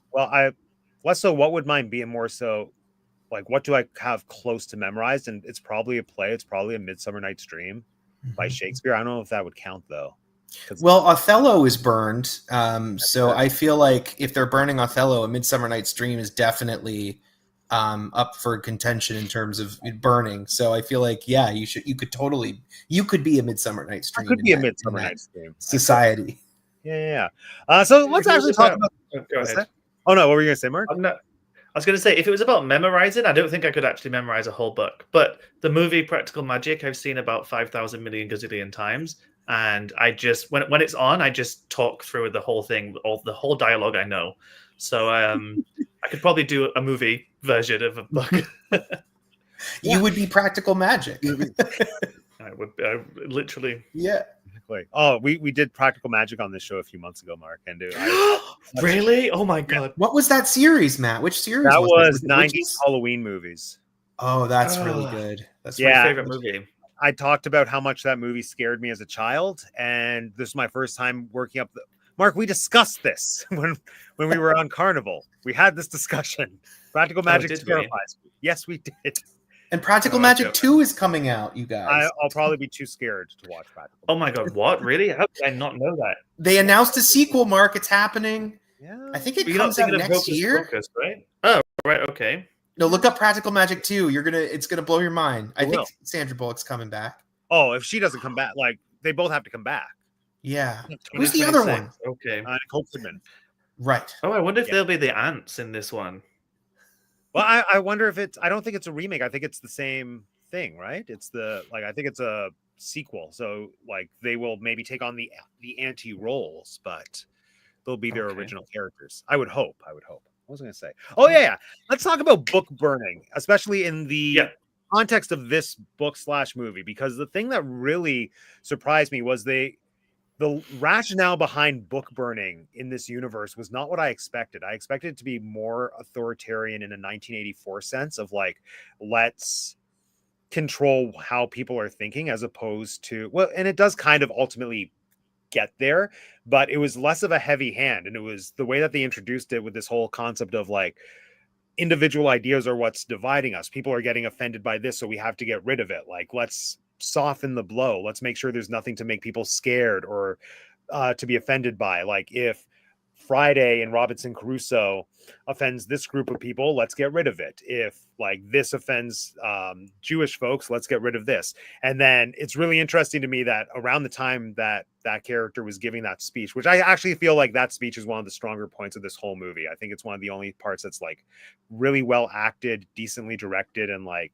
Speaker 1: less so what would mine be, and more so like what do I have close to memorized? And it's probably a play. It's probably A Midsummer Night's Dream by Shakespeare. I don't know if that would count though.
Speaker 2: Well, Othello is burned. So I feel like if they're burning Othello, A Midsummer Night's Dream is definitely up for contention in terms of burning. So I feel like, yeah, you could be A Midsummer Night's Dream.
Speaker 1: I could be A Midsummer Night's Dream
Speaker 2: society.
Speaker 1: Yeah. So let's actually talk about.
Speaker 3: Go ahead.
Speaker 1: Oh no, what were you gonna say, Mark?
Speaker 3: I was going to say, if it was about memorizing, I don't think I could actually memorize a whole book. But the movie Practical Magic, I've seen about 5,000 million gazillion times. And I just, when it's on, I just talk through the whole thing, the whole dialogue I know. So I could probably do a movie version of a book.
Speaker 2: You would be Practical Magic.
Speaker 3: I would literally.
Speaker 2: Yeah.
Speaker 1: Oh, we did Practical Magic on this show a few months ago, Mark. And
Speaker 3: really? Oh my god!
Speaker 2: What was that series, Matt? Which series?
Speaker 1: That was 90s Halloween movies.
Speaker 2: Oh, that's really good. That's
Speaker 3: my favorite movie.
Speaker 1: I talked about how much that movie scared me as a child, and this is my first time working up. Mark, we discussed this when we were on Carnival. We had this discussion. Practical Magic terrifies me. Yes, we did.
Speaker 2: And Practical Magic 2 is coming out, you guys.
Speaker 1: I'll probably be too scared to watch Practical Magic.
Speaker 3: Oh my god, what? Really? How did I not know that?
Speaker 2: They announced a sequel, Mark. It's happening.
Speaker 1: Yeah.
Speaker 2: I think it comes out next year.
Speaker 3: Focus, right? Oh, right, okay.
Speaker 2: No, look up Practical Magic 2. It's gonna blow your mind. I think Sandra Bullock's coming back.
Speaker 1: Oh, if she doesn't come back, like they both have to come back.
Speaker 2: Yeah. Who's the other one?
Speaker 3: Okay.
Speaker 1: Nicole Kidman.
Speaker 2: Right.
Speaker 3: Oh, I wonder if there'll be the ants in this one.
Speaker 1: Well, I wonder if I don't think it's a remake. I think it's the same thing, right? I think it's a sequel. So like they will maybe take on the anti-roles, but they'll be their original characters. I would hope. What was I going to say? Oh yeah. Let's talk about book burning, especially in the context of this book/movie, because the thing that really surprised me was the rationale behind book burning in this universe was not what I expected. I expected it to be more authoritarian in a 1984 sense of like, let's control how people are thinking, as opposed to, well, and it does kind of ultimately get there, but it was less of a heavy hand. And it was the way that they introduced it with this whole concept of like, individual ideas are what's dividing us. People are getting offended by this, so we have to get rid of it. Like, let's soften the blow. Let's make sure there's nothing to make people scared or to be offended by. Like if Friday and Robinson Crusoe offends this group of people, let's get rid of it. If like this offends Jewish folks, let's get rid of this. And then it's really interesting to me that around the time that character was giving that speech, which I actually feel like that speech is one of the stronger points of this whole movie. I think it's one of the only parts that's like really well acted, decently directed, and like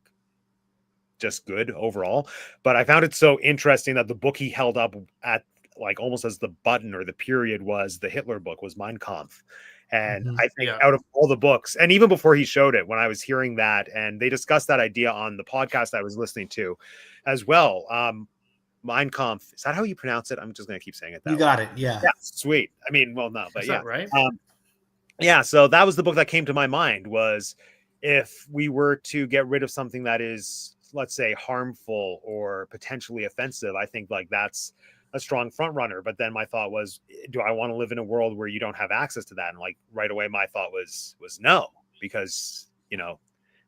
Speaker 1: just good overall. But I found it so interesting that the book he held up at like almost as the button or the period was the Hitler book, was Mein Kampf. And I think out of all the books, and even before he showed it, when I was hearing that, and they discussed that idea on the podcast I was listening to as well. Mein Kampf, is that how you pronounce it? I'm just going to keep saying it that way.
Speaker 2: You got it. Yeah.
Speaker 1: Yeah. Sweet. I mean, well, no, but
Speaker 3: is
Speaker 1: yeah.
Speaker 3: That right?
Speaker 1: Yeah. So that was the book that came to my mind, was if we were to get rid of something that is, let's say, harmful or potentially offensive, I think like that's a strong front runner. But then my thought was, do I want to live in a world where you don't have access to that? And like right away, my thought was no, because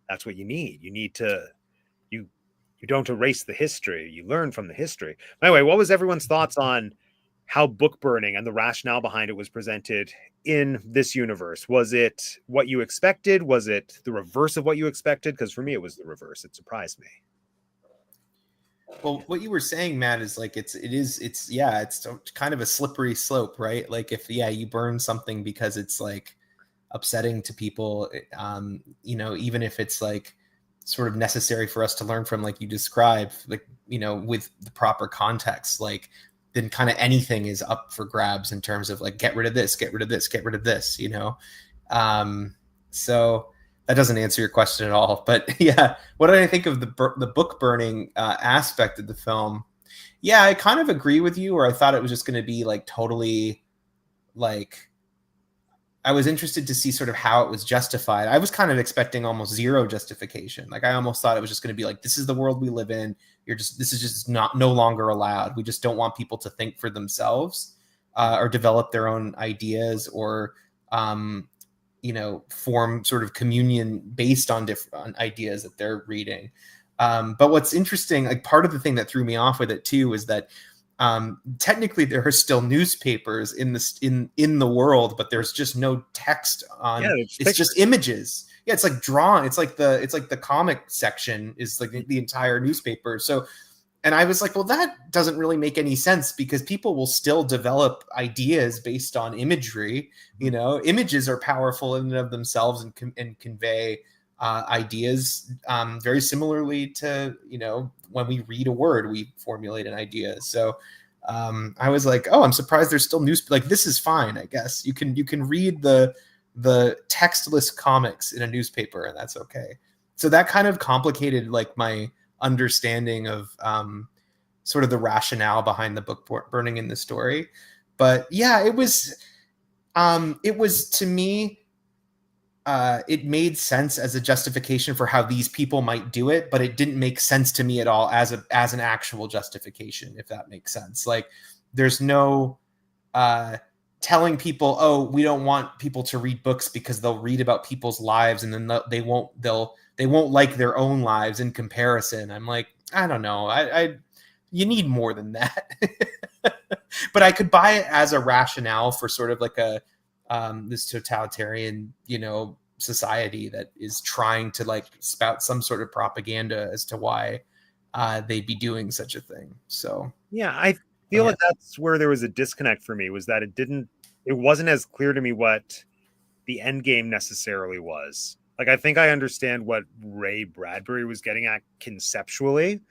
Speaker 1: that's what you need. You need to, you don't erase the history. You learn from the history. Anyway, what was everyone's thoughts on how book burning and the rationale behind it was presented in this universe. Was it what you expected? Was it the reverse of what you expected? Because for me, it was the reverse. It surprised me.
Speaker 2: Well, what you were saying, Matt, is like it's kind of a slippery slope, right? Like if you burn something because it's like upsetting to people, even if it's like sort of necessary for us to learn from, like you described, like with the proper context, like then kind of anything is up for grabs in terms of like get rid of this, get rid of this, get rid of this, so that doesn't answer your question at all. But yeah, what did I think of the book burning aspect of the film? Yeah, I kind of agree with you, or I thought it was just going to be like totally like, I was interested to see sort of how it was justified. I was kind of expecting almost zero justification. Like I almost thought it was just going to be like, this is the world we live in. This is just no longer allowed. We just don't want people to think for themselves or develop their own ideas or, form sort of communion based on different ideas that they're reading. But what's interesting, like part of the thing that threw me off with it too, is that technically there are still newspapers in the world, but there's just no text on. Yeah, it's just images. Yeah, it's like drawn. It's like the comic section is like the entire newspaper. So, and I was like, well, that doesn't really make any sense because people will still develop ideas based on imagery. Images are powerful in and of themselves and convey ideas very similarly to, when we read a word, we formulate an idea. So I was like, oh, I'm surprised there's still like this is fine. I guess you can read the textless comics in a newspaper and that's okay. So that kind of complicated like my understanding of sort of the rationale behind the book burning in the story. But yeah, it was to me, it made sense as a justification for how these people might do it, but it didn't make sense to me at all as an actual justification, if that makes sense. Like there's no telling people, oh, we don't want people to read books because they'll read about people's lives and then they won't like their own lives in comparison. I'm like, I don't know. You need more than that. But I could buy it as a rationale for sort of like this totalitarian, society that is trying to like spout some sort of propaganda as to why they'd be doing such a thing. So
Speaker 1: yeah, I feel like that's where there was a disconnect for me, was that it wasn't as clear to me what the end game necessarily was. Like I think I understand what Ray Bradbury was getting at conceptually,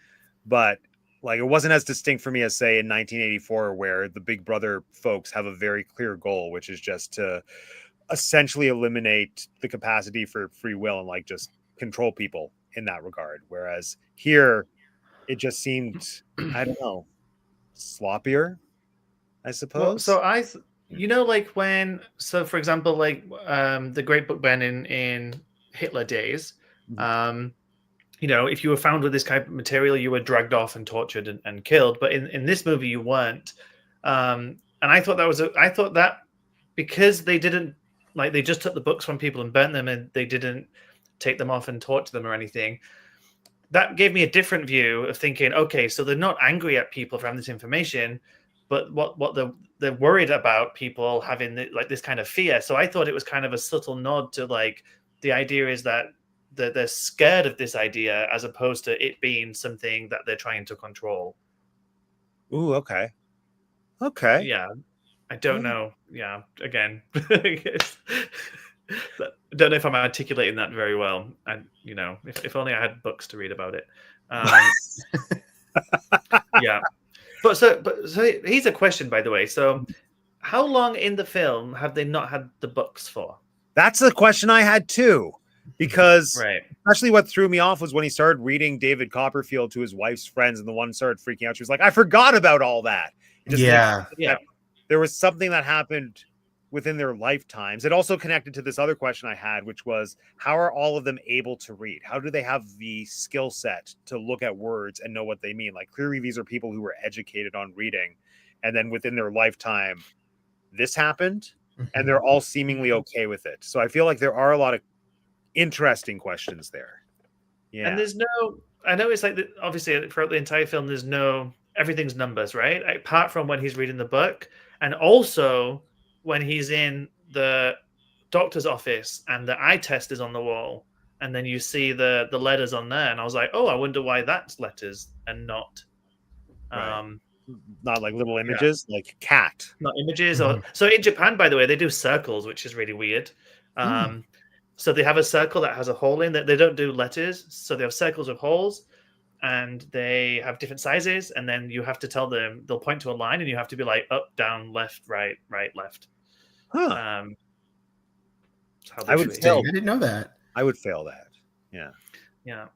Speaker 1: but like it wasn't as distinct for me as say in 1984, where the Big Brother folks have a very clear goal, which is just to essentially eliminate the capacity for free will and like just control people in that regard. Whereas here it just seemed, I don't know, sloppier, I suppose.
Speaker 3: Well, so like for example, like the Great Book Ben in Hitler days, if you were found with this kind of material, you were dragged off and tortured and killed. But in this movie, you weren't. And I thought that because they didn't, like, they just took the books from people and burnt them, and they didn't take them off and torture them or anything. That gave me a different view of thinking, okay, so they're not angry at people for having this information, but what they're worried about people having this kind of fear. So I thought it was kind of a subtle nod to like the idea is that they're scared of this idea as opposed to it being something that they're trying to control.
Speaker 1: Ooh, okay.
Speaker 3: Yeah, I don't know. Yeah, again, don't know if I'm articulating that very well. And if only I had books to read about it. Yeah, but so here's a question, by the way. So, how long in the film have they not had the books for?
Speaker 1: That's the question I had too, because
Speaker 3: right.
Speaker 1: Especially what threw me off was when he started reading David Copperfield to his wife's friends, and the one started freaking out. She was like, "I forgot about all that."
Speaker 2: Yeah.
Speaker 1: There was something that happened within their lifetimes. It also connected to this other question I had, which was, how are all of them able to read? How do they have the skill set to look at words and know what they mean? Like, clearly these are people who were educated on reading, and then within their lifetime, this happened, and they're all seemingly okay with it. So I feel like there are a lot of interesting questions there. Yeah.
Speaker 3: And there's no, I know it's like, obviously throughout the entire film, there's no everything's numbers, right? Apart from when he's reading the book, and also when he's in the doctor's office and the eye test is on the wall, and then you see the letters on there, and I was like, oh, I wonder why that's letters and not
Speaker 1: Right. Not like little images, like cat.
Speaker 3: not images. Or so in Japan, by the way, they do circles, which is really weird. So they have a circle that has a hole in that. They don't do letters, so they have circles with holes, and they have different sizes, and then you have to tell them, they'll point to a line and you have to be like up, down, left, right, right, left.
Speaker 1: Huh.
Speaker 3: That's how
Speaker 1: I would
Speaker 3: they treat it.
Speaker 1: fail.
Speaker 2: I didn't know that.
Speaker 1: I would fail that. Yeah.
Speaker 3: Yeah,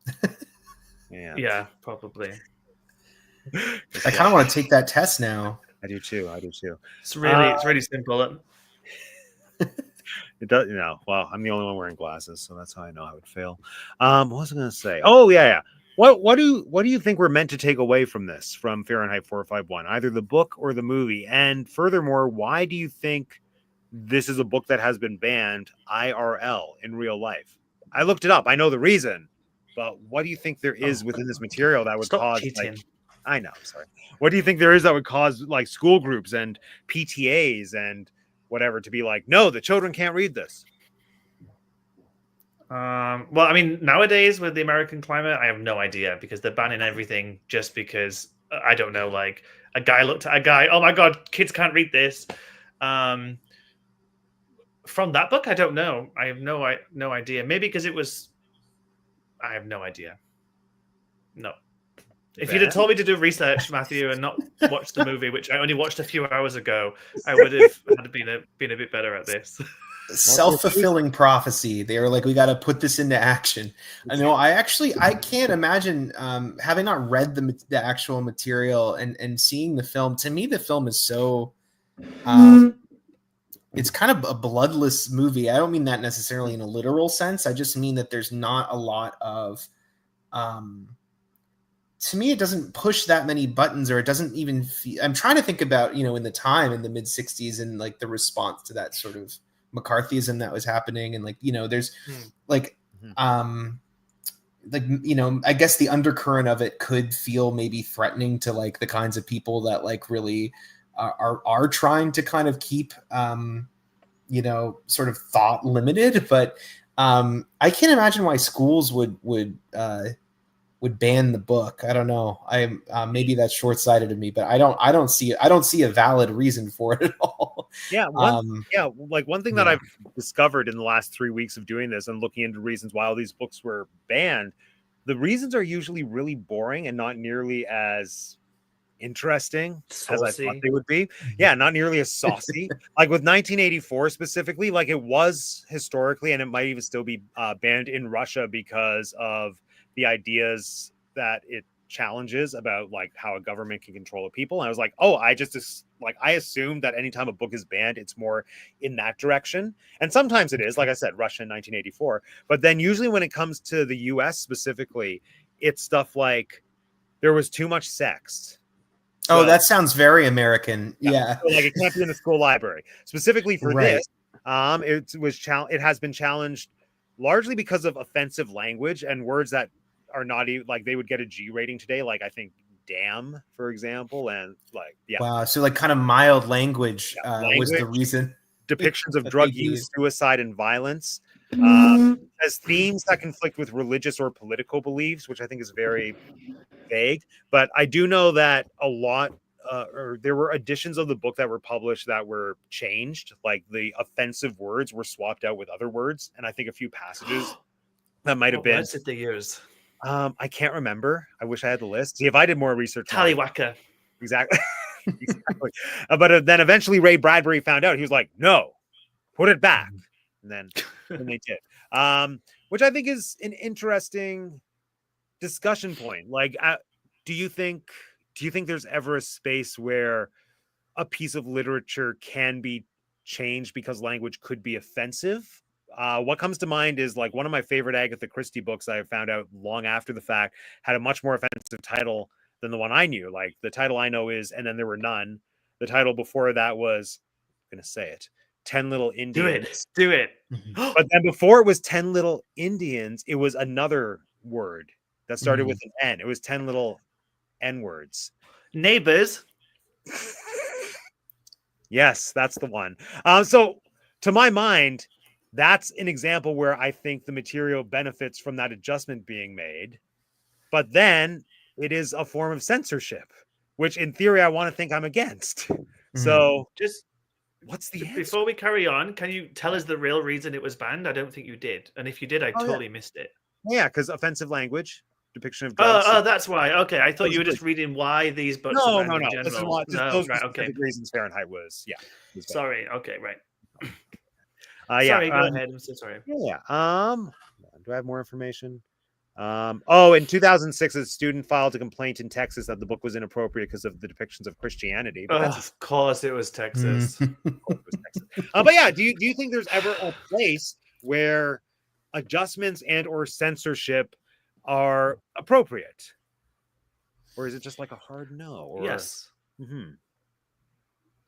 Speaker 1: Yeah.
Speaker 3: yeah, probably.
Speaker 2: I kind of want to take that test now.
Speaker 1: I do too.
Speaker 3: It's really simple.
Speaker 1: It does, well, I'm the only one wearing glasses, so that's how I know I would fail. What was I going to say? Oh, yeah. What do you think we're meant to take away from this, from Fahrenheit 451, either the book or the movie? And furthermore, why do you think this is a book that has been banned IRL in real life? I looked it up. I know the reason, but what do you think there is within this material that would
Speaker 3: Stop
Speaker 1: cause
Speaker 3: cheating.
Speaker 1: I know, sorry. What do you think there is that would cause like school groups and PTAs and whatever to be like, no, the children can't read this?
Speaker 3: Well, I mean, nowadays with the American climate, I have no idea, because they're banning everything just because, I don't know, like a guy looked at a guy, oh my God, kids can't read this. From that book, I don't know. I have no idea. Maybe because I have no idea. No. If you'd have told me to do research, Matthew, and not watch the movie, which I only watched a few hours ago, I would have been a bit better at this.
Speaker 2: Self-fulfilling prophecy. They were like, we got to put this into action. I know. I can't imagine, having not read the actual material and seeing the film. To me, the film is so, it's kind of a bloodless movie. I don't mean that necessarily in a literal sense. I just mean that there's not a lot of, to me, it doesn't push that many buttons, or it doesn't even feel, I'm trying to think about, in the time in the mid 60s and like the response to that sort of McCarthyism that was happening. And like, there's like, I guess the undercurrent of it could feel maybe threatening to like the kinds of people that like really are trying to kind of keep, sort of thought limited. But I can't imagine why schools would ban the book. I don't know. Maybe that's short-sighted of me, but I don't see a valid reason for it at all.
Speaker 1: Yeah. One thing that I've discovered in the last 3 weeks of doing this and looking into reasons why all these books were banned, the reasons are usually really boring and not nearly as interesting as I thought they would be. Yeah, not nearly as saucy. Like with 1984 specifically, like it was historically, and it might even still be banned in Russia because of the ideas that it challenges about like how a government can control a people. And I was like, I assumed that anytime a book is banned, it's more in that direction. And sometimes it is, like I said, Russia in 1984. But then usually when it comes to the US specifically, it's stuff like there was too much sex.
Speaker 2: So, that sounds very American. Yeah.
Speaker 1: So, like it can't be in the school library. Specifically for this, it has been challenged largely because of offensive language and words that are not even like they would get a G rating today. Like I think damn, for example, and like, yeah.
Speaker 2: Wow. So like kind of mild language, was the reason.
Speaker 1: Depictions of drug use, suicide, and violence as themes that conflict with religious or political beliefs, which I think is very vague. But I do know that a lot or there were editions of the book that were published that were changed, like the offensive words were swapped out with other words, and I think a few passages that might have been.
Speaker 3: What did they use?
Speaker 1: I can't remember. I wish I had the list. See, if I did more research,
Speaker 3: Tallywhacker.
Speaker 1: Exactly. Exactly. But then eventually Ray Bradbury found out. He was like, "No, put it back," and then they did. Which I think is an interesting discussion point. Like, do you think there's ever a space where a piece of literature can be changed because language could be offensive? What comes to mind is like one of my favorite Agatha Christie books I found out long after the fact had a much more offensive title than the one I knew. Like the title I know is "And Then There Were None." The title before that was, I'm going to say it, 10 Little Indians.
Speaker 3: Do it.
Speaker 1: But then before it was 10 Little Indians, it was another word that started with an N. It was 10 Little N-words.
Speaker 3: Neighbors.
Speaker 1: Yes, that's the one. So to my mind, that's an example where I think the material benefits from that adjustment being made. But then it is a form of censorship, which in theory I want to think I'm against. So
Speaker 3: Just
Speaker 1: what's the answer?
Speaker 3: before we carry on, can you tell us the real reason it was banned? I don't think you did. And if you did, I
Speaker 1: Oh, yeah.
Speaker 3: totally missed it.
Speaker 1: Yeah, because offensive language, depiction of drugs.
Speaker 3: Oh, that's why. Okay, I thought you were just reading why these books
Speaker 1: No,
Speaker 3: are
Speaker 1: no,
Speaker 3: banned
Speaker 1: no.
Speaker 3: in
Speaker 1: This is
Speaker 3: general.
Speaker 1: why,
Speaker 3: No,
Speaker 1: those
Speaker 3: right,
Speaker 1: specific
Speaker 3: okay.
Speaker 1: reasons Fahrenheit was, yeah. was banned.
Speaker 3: Sorry. Okay, right.
Speaker 1: Yeah.
Speaker 3: Sorry, go ahead. I'm so sorry.
Speaker 1: Yeah. Do I have more information? In 2006, a student filed a complaint in Texas that the book was inappropriate because of the depictions of Christianity. But that's
Speaker 3: Of course, it was Texas.
Speaker 1: but yeah, do you think there's ever a place where adjustments and or censorship are appropriate, or is it just like a hard no? Or...
Speaker 3: Yes.
Speaker 1: Mm-hmm.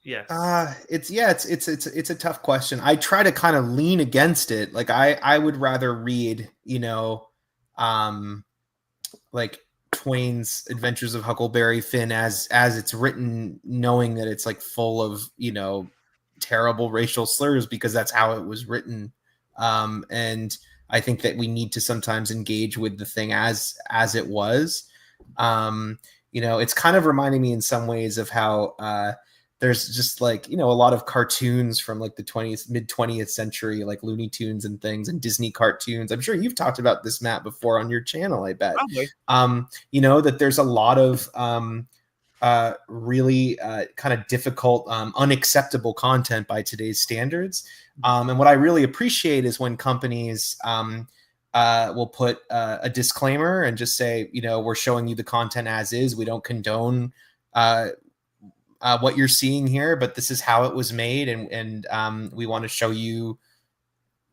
Speaker 3: Yes.
Speaker 2: It's a tough question. I try to kind of lean against it. Like I would rather read, like Twain's Adventures of Huckleberry Finn as it's written, knowing that it's like full of, terrible racial slurs because that's how it was written. And I think that we need to sometimes engage with the thing as it was. It's kind of reminding me in some ways of how there's just like, a lot of cartoons from like the mid 20th century, like Looney Tunes and things, and Disney cartoons. I'm sure you've talked about this, Matt, before on your channel, I bet.
Speaker 1: Probably.
Speaker 2: That there's a lot of really kind of difficult, unacceptable content by today's standards. And what I really appreciate is when companies will put a disclaimer and just say, we're showing you the content as is. We don't condone what you're seeing here, but this is how it was made, and we want to show you.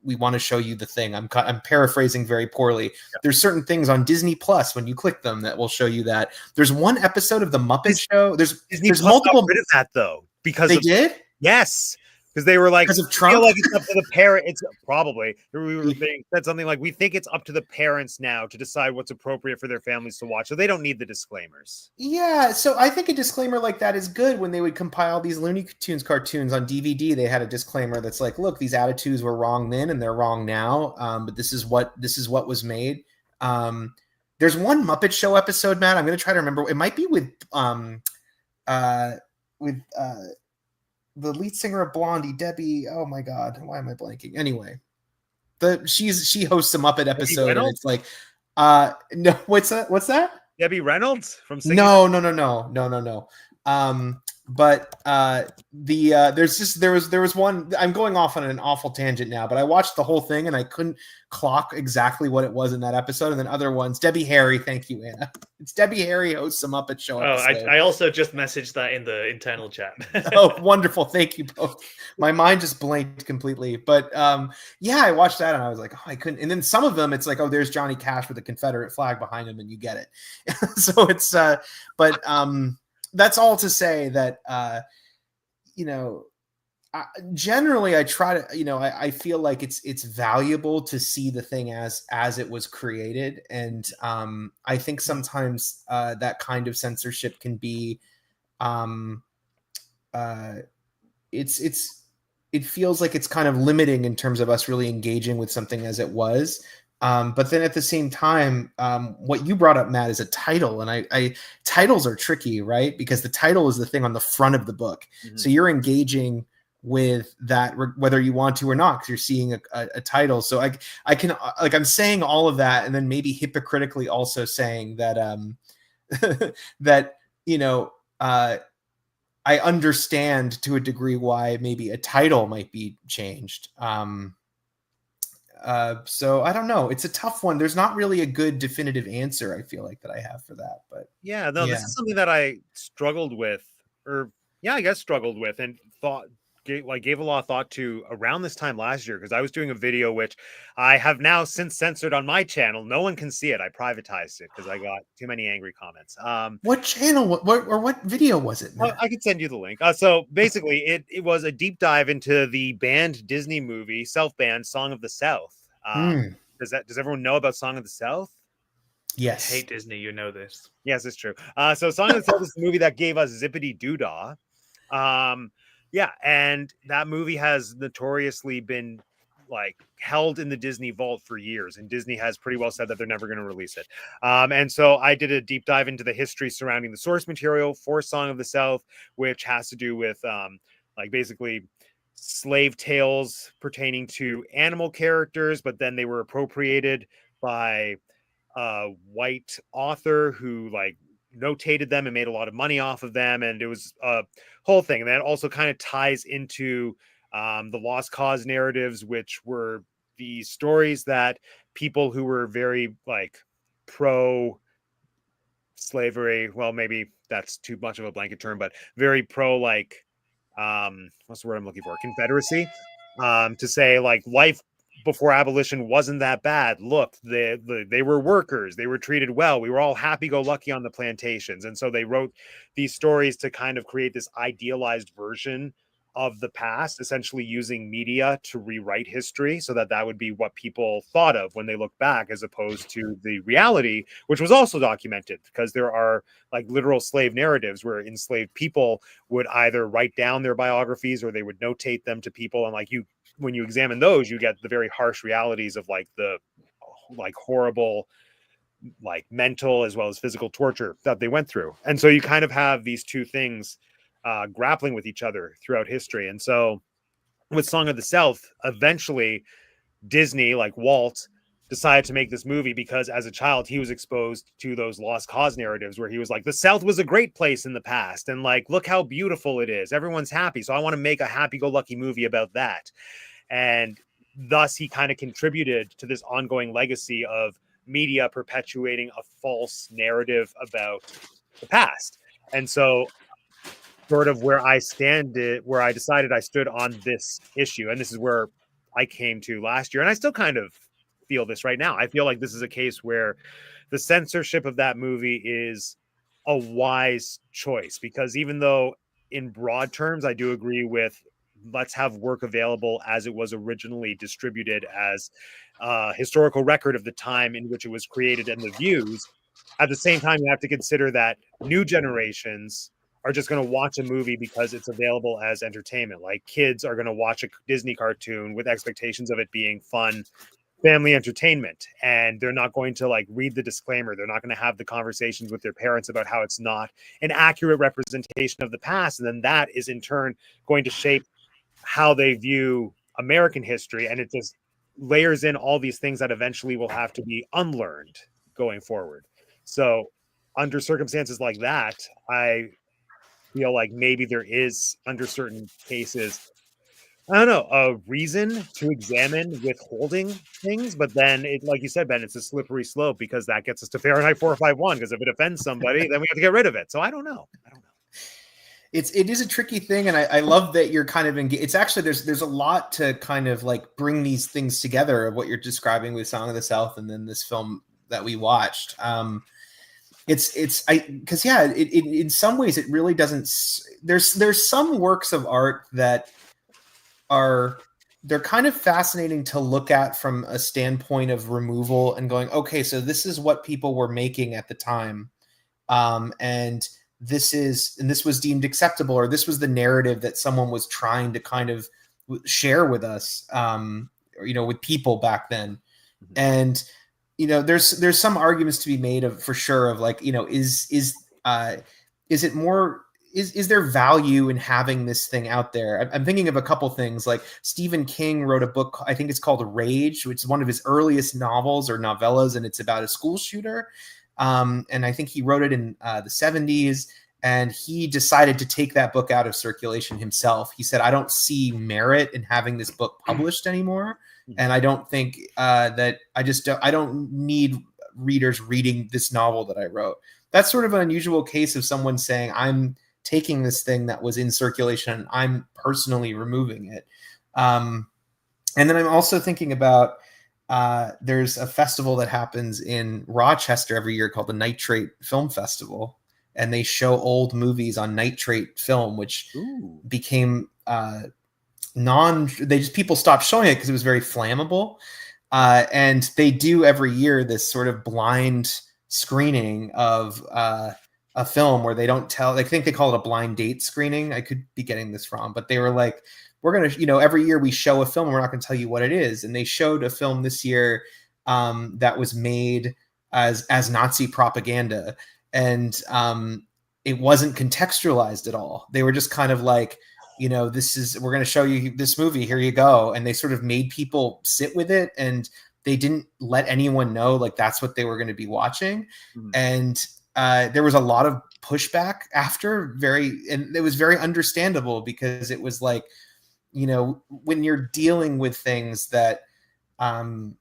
Speaker 2: We want to show you the thing. I'm paraphrasing very poorly. Yeah. There's certain things on Disney Plus when you click them that will show you that. There's one episode of the Muppet Show. There's multiple.
Speaker 1: Rid of that though, because
Speaker 2: they did.
Speaker 1: Yes. Because they were like,
Speaker 2: because of Trump?
Speaker 1: Feel like it's up to the parent. It's probably they said something like, we think it's up to the parents now to decide what's appropriate for their families to watch. So they don't need the disclaimers.
Speaker 2: Yeah. So I think a disclaimer like that is good. When they would compile these Looney Tunes cartoons on DVD, they had a disclaimer that's like, look, these attitudes were wrong then and they're wrong now. But this is what was made. There's one Muppet Show episode, Matt. I'm going to try to remember. It might be with the lead singer of Blondie, Debbie. Oh my God, why am I blanking? Anyway, she hosts a Muppet episode, and it's like, no, what's that?
Speaker 1: Debbie Reynolds from Singing.
Speaker 2: No. But there was one. I'm going off on an awful tangent now, but I watched the whole thing and I couldn't clock exactly what it was in that episode. And then other ones, Debbie Harry. Thank you, Anna. It's Debbie Harry hosts a Muppet Show episode.
Speaker 3: I also just messaged that in the internal chat.
Speaker 2: Oh, wonderful! Thank you both. My mind just blanked completely. But yeah, I watched that and I was like, oh, I couldn't. And then some of them, it's like, oh, there's Johnny Cash with a Confederate flag behind him, and you get it. So it's that's all to say that, generally I try to, I feel like it's valuable to see the thing as it was created. And I think sometimes that kind of censorship can be, it feels like it's kind of limiting in terms of us really engaging with something as it was. But then at the same time, what you brought up, Matt, is a title. And titles are tricky, right? Because the title is the thing on the front of the book. Mm-hmm. So you're engaging with that, whether you want to or not, because you're seeing a title. So I can, like, I'm saying all of that, and then maybe hypocritically also saying that, that, I understand to a degree why maybe a title might be changed. So I don't know. It's a tough one. There's not really a good definitive answer, I feel like, that I have for that. But
Speaker 1: this is something that I struggled with, and gave a lot of thought to around this time last year, because I was doing a video which I have now since censored on my channel. No one can see it. I privatized it because I got too many angry comments.
Speaker 2: What channel? What video was it?
Speaker 1: I can send you the link. So basically, it was a deep dive into the banned Disney movie, self-banned Song of the South. Does everyone know about Song of the South?
Speaker 2: Yes.
Speaker 3: I hate Disney, you know this.
Speaker 1: Yes, it's true. So Song of the South is the movie that gave us Zippity Doodah. Yeah, and that movie has notoriously been like held in the Disney vault for years, and Disney has pretty well said that they're never going to release it. And so I did a deep dive into the history surrounding the source material for Song of the South, which has to do with like basically slave tales pertaining to animal characters, but then they were appropriated by a white author who like notated them and made a lot of money off of them, and it was a whole thing. And that also kind of ties into the lost cause narratives, which were the stories that people who were very like pro slavery, well, maybe that's too much of a blanket term, but very pro like what's the word I'm looking for, confederacy, to say like life before abolition wasn't that bad. Look, they were workers, they were treated well, we were all happy-go-lucky on the plantations. And so they wrote these stories to kind of create this idealized version of the past, essentially using media to rewrite history so that that would be what people thought of when they look back, as opposed to the reality, which was also documented, because there are like literal slave narratives where enslaved people would either write down their biographies or they would notate them to people. And like you, when you examine those, you get the very harsh realities of like the like horrible like mental as well as physical torture that they went through. And so you kind of have these two things grappling with each other throughout history. And so with Song of the South, eventually Disney, like Walt, decided to make this movie because as a child he was exposed to those lost cause narratives where he was like, the South was a great place in the past, and like, look how beautiful it is, everyone's happy, so I want to make a happy-go-lucky movie about that. And thus he kind of contributed to this ongoing legacy of media perpetuating a false narrative about the past. And so sort of where I decided I stood on this issue, and this is where I came to last year, and I still kind of feel this right now. I feel like this is a case where the censorship of that movie is a wise choice, because even though in broad terms I do agree with let's have work available as it was originally distributed as a historical record of the time in which it was created and the views, at the same time you have to consider that new generations are just going to watch a movie because it's available as entertainment. Like kids are going to watch a Disney cartoon with expectations of it being fun family entertainment, and they're not going to like read the disclaimer. They're not going to have the conversations with their parents about how it's not an accurate representation of the past. And then that is in turn going to shape how they view American history. And it just layers in all these things that eventually will have to be unlearned going forward. So under circumstances like that, I feel like maybe there is, under certain cases, I don't know, a reason to examine withholding things, but then it, like you said, Ben, it's a slippery slope, because that gets us to Fahrenheit 451. Because if it offends somebody, then we have to get rid of it. So I don't know.
Speaker 2: It is a tricky thing, and I love that you're kind of it's actually there's a lot to kind of like bring these things together of what you're describing with Song of the South and then this film that we watched. It's because yeah, it in some ways it really doesn't. There's some works of art that they're kind of fascinating to look at from a standpoint of removal and going, okay, so this is what people were making at the time, and this was deemed acceptable, or this was the narrative that someone was trying to kind of share with us, or, with people back then. Mm-hmm. And there's some arguments to be made of, for sure, of like, is it more, is there value in having this thing out there? I'm thinking of a couple things. Like Stephen King wrote a book, I think it's called Rage, which is one of his earliest novels or novellas, and it's about a school shooter. And I think he wrote it in the 70s, and he decided to take that book out of circulation himself. He said, I don't see merit in having this book published anymore. And I don't think that I don't need readers reading this novel that I wrote. That's sort of an unusual case of someone saying, I'm taking this thing that was in circulation and I'm personally removing it. And then I'm also thinking about, there's a festival that happens in Rochester every year called the Nitrate Film Festival. And they show old movies on nitrate film, which became people stopped showing it because it was very flammable. And they do every year this sort of blind screening of a film where they don't tell. I think they call it a blind date screening. I could be getting this wrong, but they were like, we're gonna, every year we show a film, and we're not gonna tell you what it is. And they showed a film this year that was made as Nazi propaganda, and it wasn't contextualized at all. They were just kind of like, we're going to show you this movie, here you go. And they sort of made people sit with it, and they didn't let anyone know like that's what they were going to be watching. Mm-hmm. And there was a lot of pushback after, and it was very understandable, because it was like, when you're dealing with things that can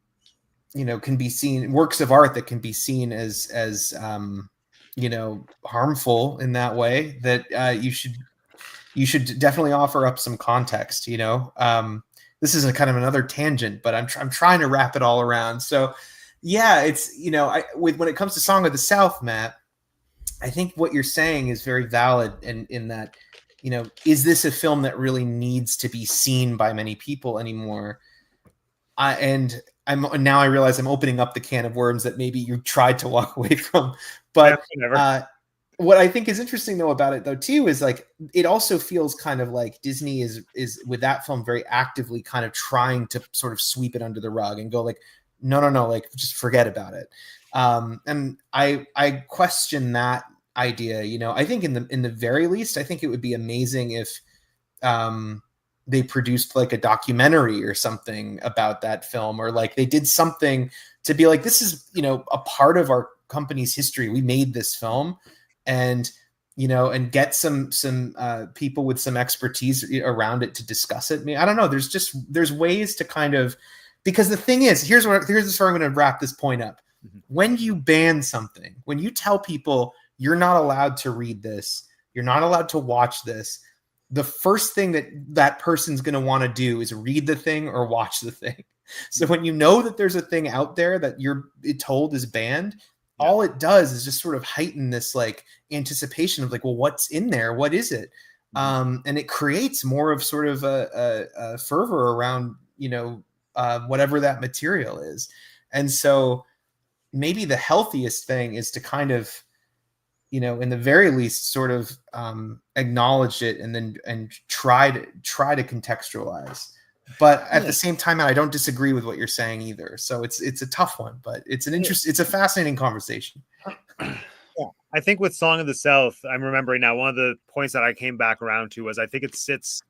Speaker 2: be seen, works of art that can be seen as harmful in that way, that you should definitely offer up some context. This is a kind of another tangent, but I'm trying to wrap it all around. So yeah, it's, when it comes to Song of the South, Matt, I think what you're saying is very valid in that, is this a film that really needs to be seen by many people anymore? Now I realize I'm opening up the can of worms that maybe you tried to walk away from. But what I think is interesting though about it though too is like, it also feels kind of like Disney is with that film very actively kind of trying to sort of sweep it under the rug and go like, no, like just forget about it. And I question that idea. I think in the very least, I think it would be amazing if they produced like a documentary or something about that film, or like they did something to be like, this is, a part of our company's history. We made this film, and get some people with some expertise around it to discuss it. I mean, I don't know. There's ways to kind of, because the thing is, here's where I'm going to wrap this point up. Mm-hmm. When you ban something, when you tell people you're not allowed to read this, you're not allowed to watch this, the first thing that person's going to want to do is read the thing or watch the thing. So when you know that there's a thing out there that you're told is banned, all it does is just sort of heighten this like anticipation of like, well, what's in there? What is it? And it creates more of sort of a fervor around, whatever that material is. And so maybe the healthiest thing is to kind of, in the very least, sort of acknowledge it and try to contextualize. But at the same time, I don't disagree with what you're saying either. So it's a tough one, but it's a fascinating conversation.
Speaker 1: Yeah. I think with Song of the South, I'm remembering now, one of the points that I came back around to was I think it sits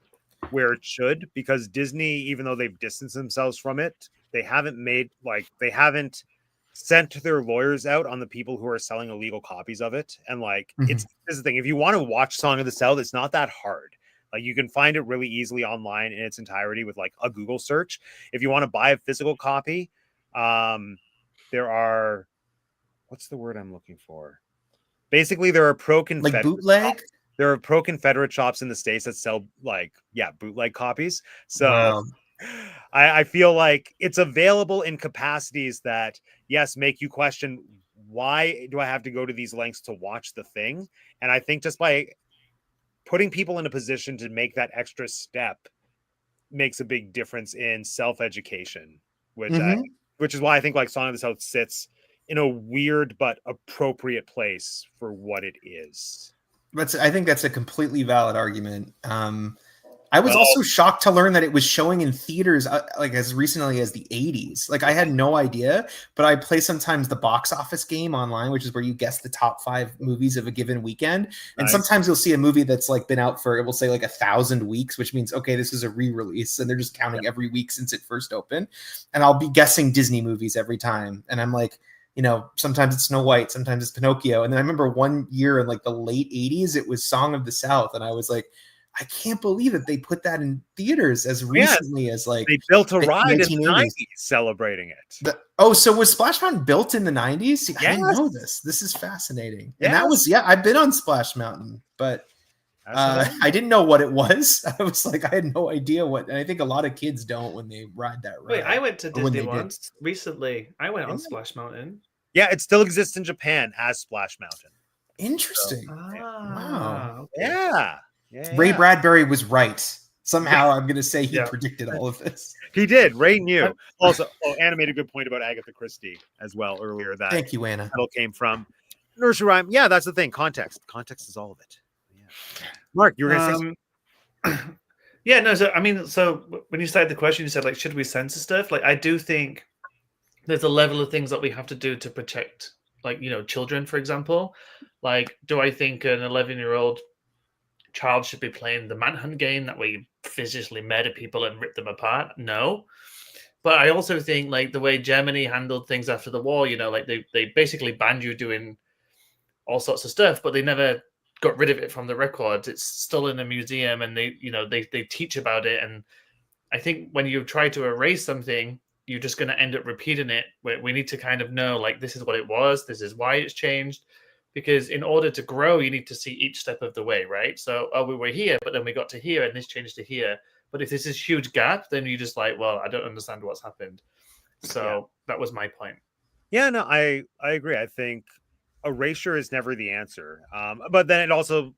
Speaker 1: where it should, because Disney, even though they've distanced themselves from it, they haven't sent their lawyers out on the people who are selling illegal copies of it. And like, this is the thing. If you want to watch Song of the South, it's not that hard. Like, you can find it really easily online in its entirety with like a Google search. If you want to buy a physical copy, there are, what's the word I'm looking for? Basically, there are pro-Confederate
Speaker 2: like bootleg.
Speaker 1: shops. There are pro-Confederate shops in the States that sell bootleg copies. So wow. I feel like it's available in capacities that, yes, make you question, why do I have to go to these lengths to watch the thing? And I think just by putting people in a position to make that extra step makes a big difference in self-education, which is why I think like Song of the South sits in a weird but appropriate place for what it is.
Speaker 2: I think that's a completely valid argument. I was also shocked to learn that it was showing in theaters like as recently as the 80s. Like, I had no idea, but I play sometimes the box office game online, which is where you guess the top 5 movies of a given weekend. And sometimes you'll see a movie that's like been out for, it will say like 1,000 weeks, which means, okay, this is a re-release, and they're just counting every week since it first opened. And I'll be guessing Disney movies every time. And I'm like, sometimes it's Snow White, sometimes it's Pinocchio. And then I remember one year in like the late 80s, it was Song of the South. And I was like, I can't believe that they put that in theaters as recently as like
Speaker 1: they built a ride in the 90s celebrating it.
Speaker 2: So was Splash Mountain built in the 90s? See, I didn't know this. This is fascinating.
Speaker 1: Yes.
Speaker 2: And that was, I've been on Splash Mountain, but I didn't know what it was. I was like, I had no idea what, and I think a lot of kids don't when they ride that ride.
Speaker 3: Wait, I went to Disney once recently. I went on Splash Mountain.
Speaker 1: Yeah, it still exists in Japan as Splash Mountain.
Speaker 2: Interesting.
Speaker 3: So,
Speaker 2: wow.
Speaker 1: Okay. Yeah.
Speaker 2: Ray Bradbury was right. Somehow I'm going to say he
Speaker 3: Yeah.
Speaker 2: predicted all of this.
Speaker 1: He did. Ray knew. Also, Anna made a good point about Agatha Christie as well earlier. That
Speaker 2: Thank you, Anna.
Speaker 1: title came from nursery rhyme. Yeah, that's the thing. Context. Context is all of it. Yeah. Mark, you were going to say something?
Speaker 3: Yeah, no. So I mean, so when you started the question, you said like, should we censor stuff? Like, I do think there's a level of things that we have to do to protect, like, children, for example. Like, do I think an 11-year-old child should be playing the Manhunt game that we physically murder people and rip them apart? No. But I also think like the way Germany handled things after the war, like they basically banned you doing all sorts of stuff, but they never got rid of it from the records. It's still in a museum, and they teach about it. And I think when you try to erase something, you're just going to end up repeating it. We need to kind of know, like, this is what it was, this is why it's changed. Because in order to grow, you need to see each step of the way, right? So, we were here, but then we got to here, and this changed to here. But if there's this huge gap, then you're just like, well, I don't understand what's happened. So that was my point.
Speaker 1: Yeah, no, I agree. I think erasure is never the answer. But then it also,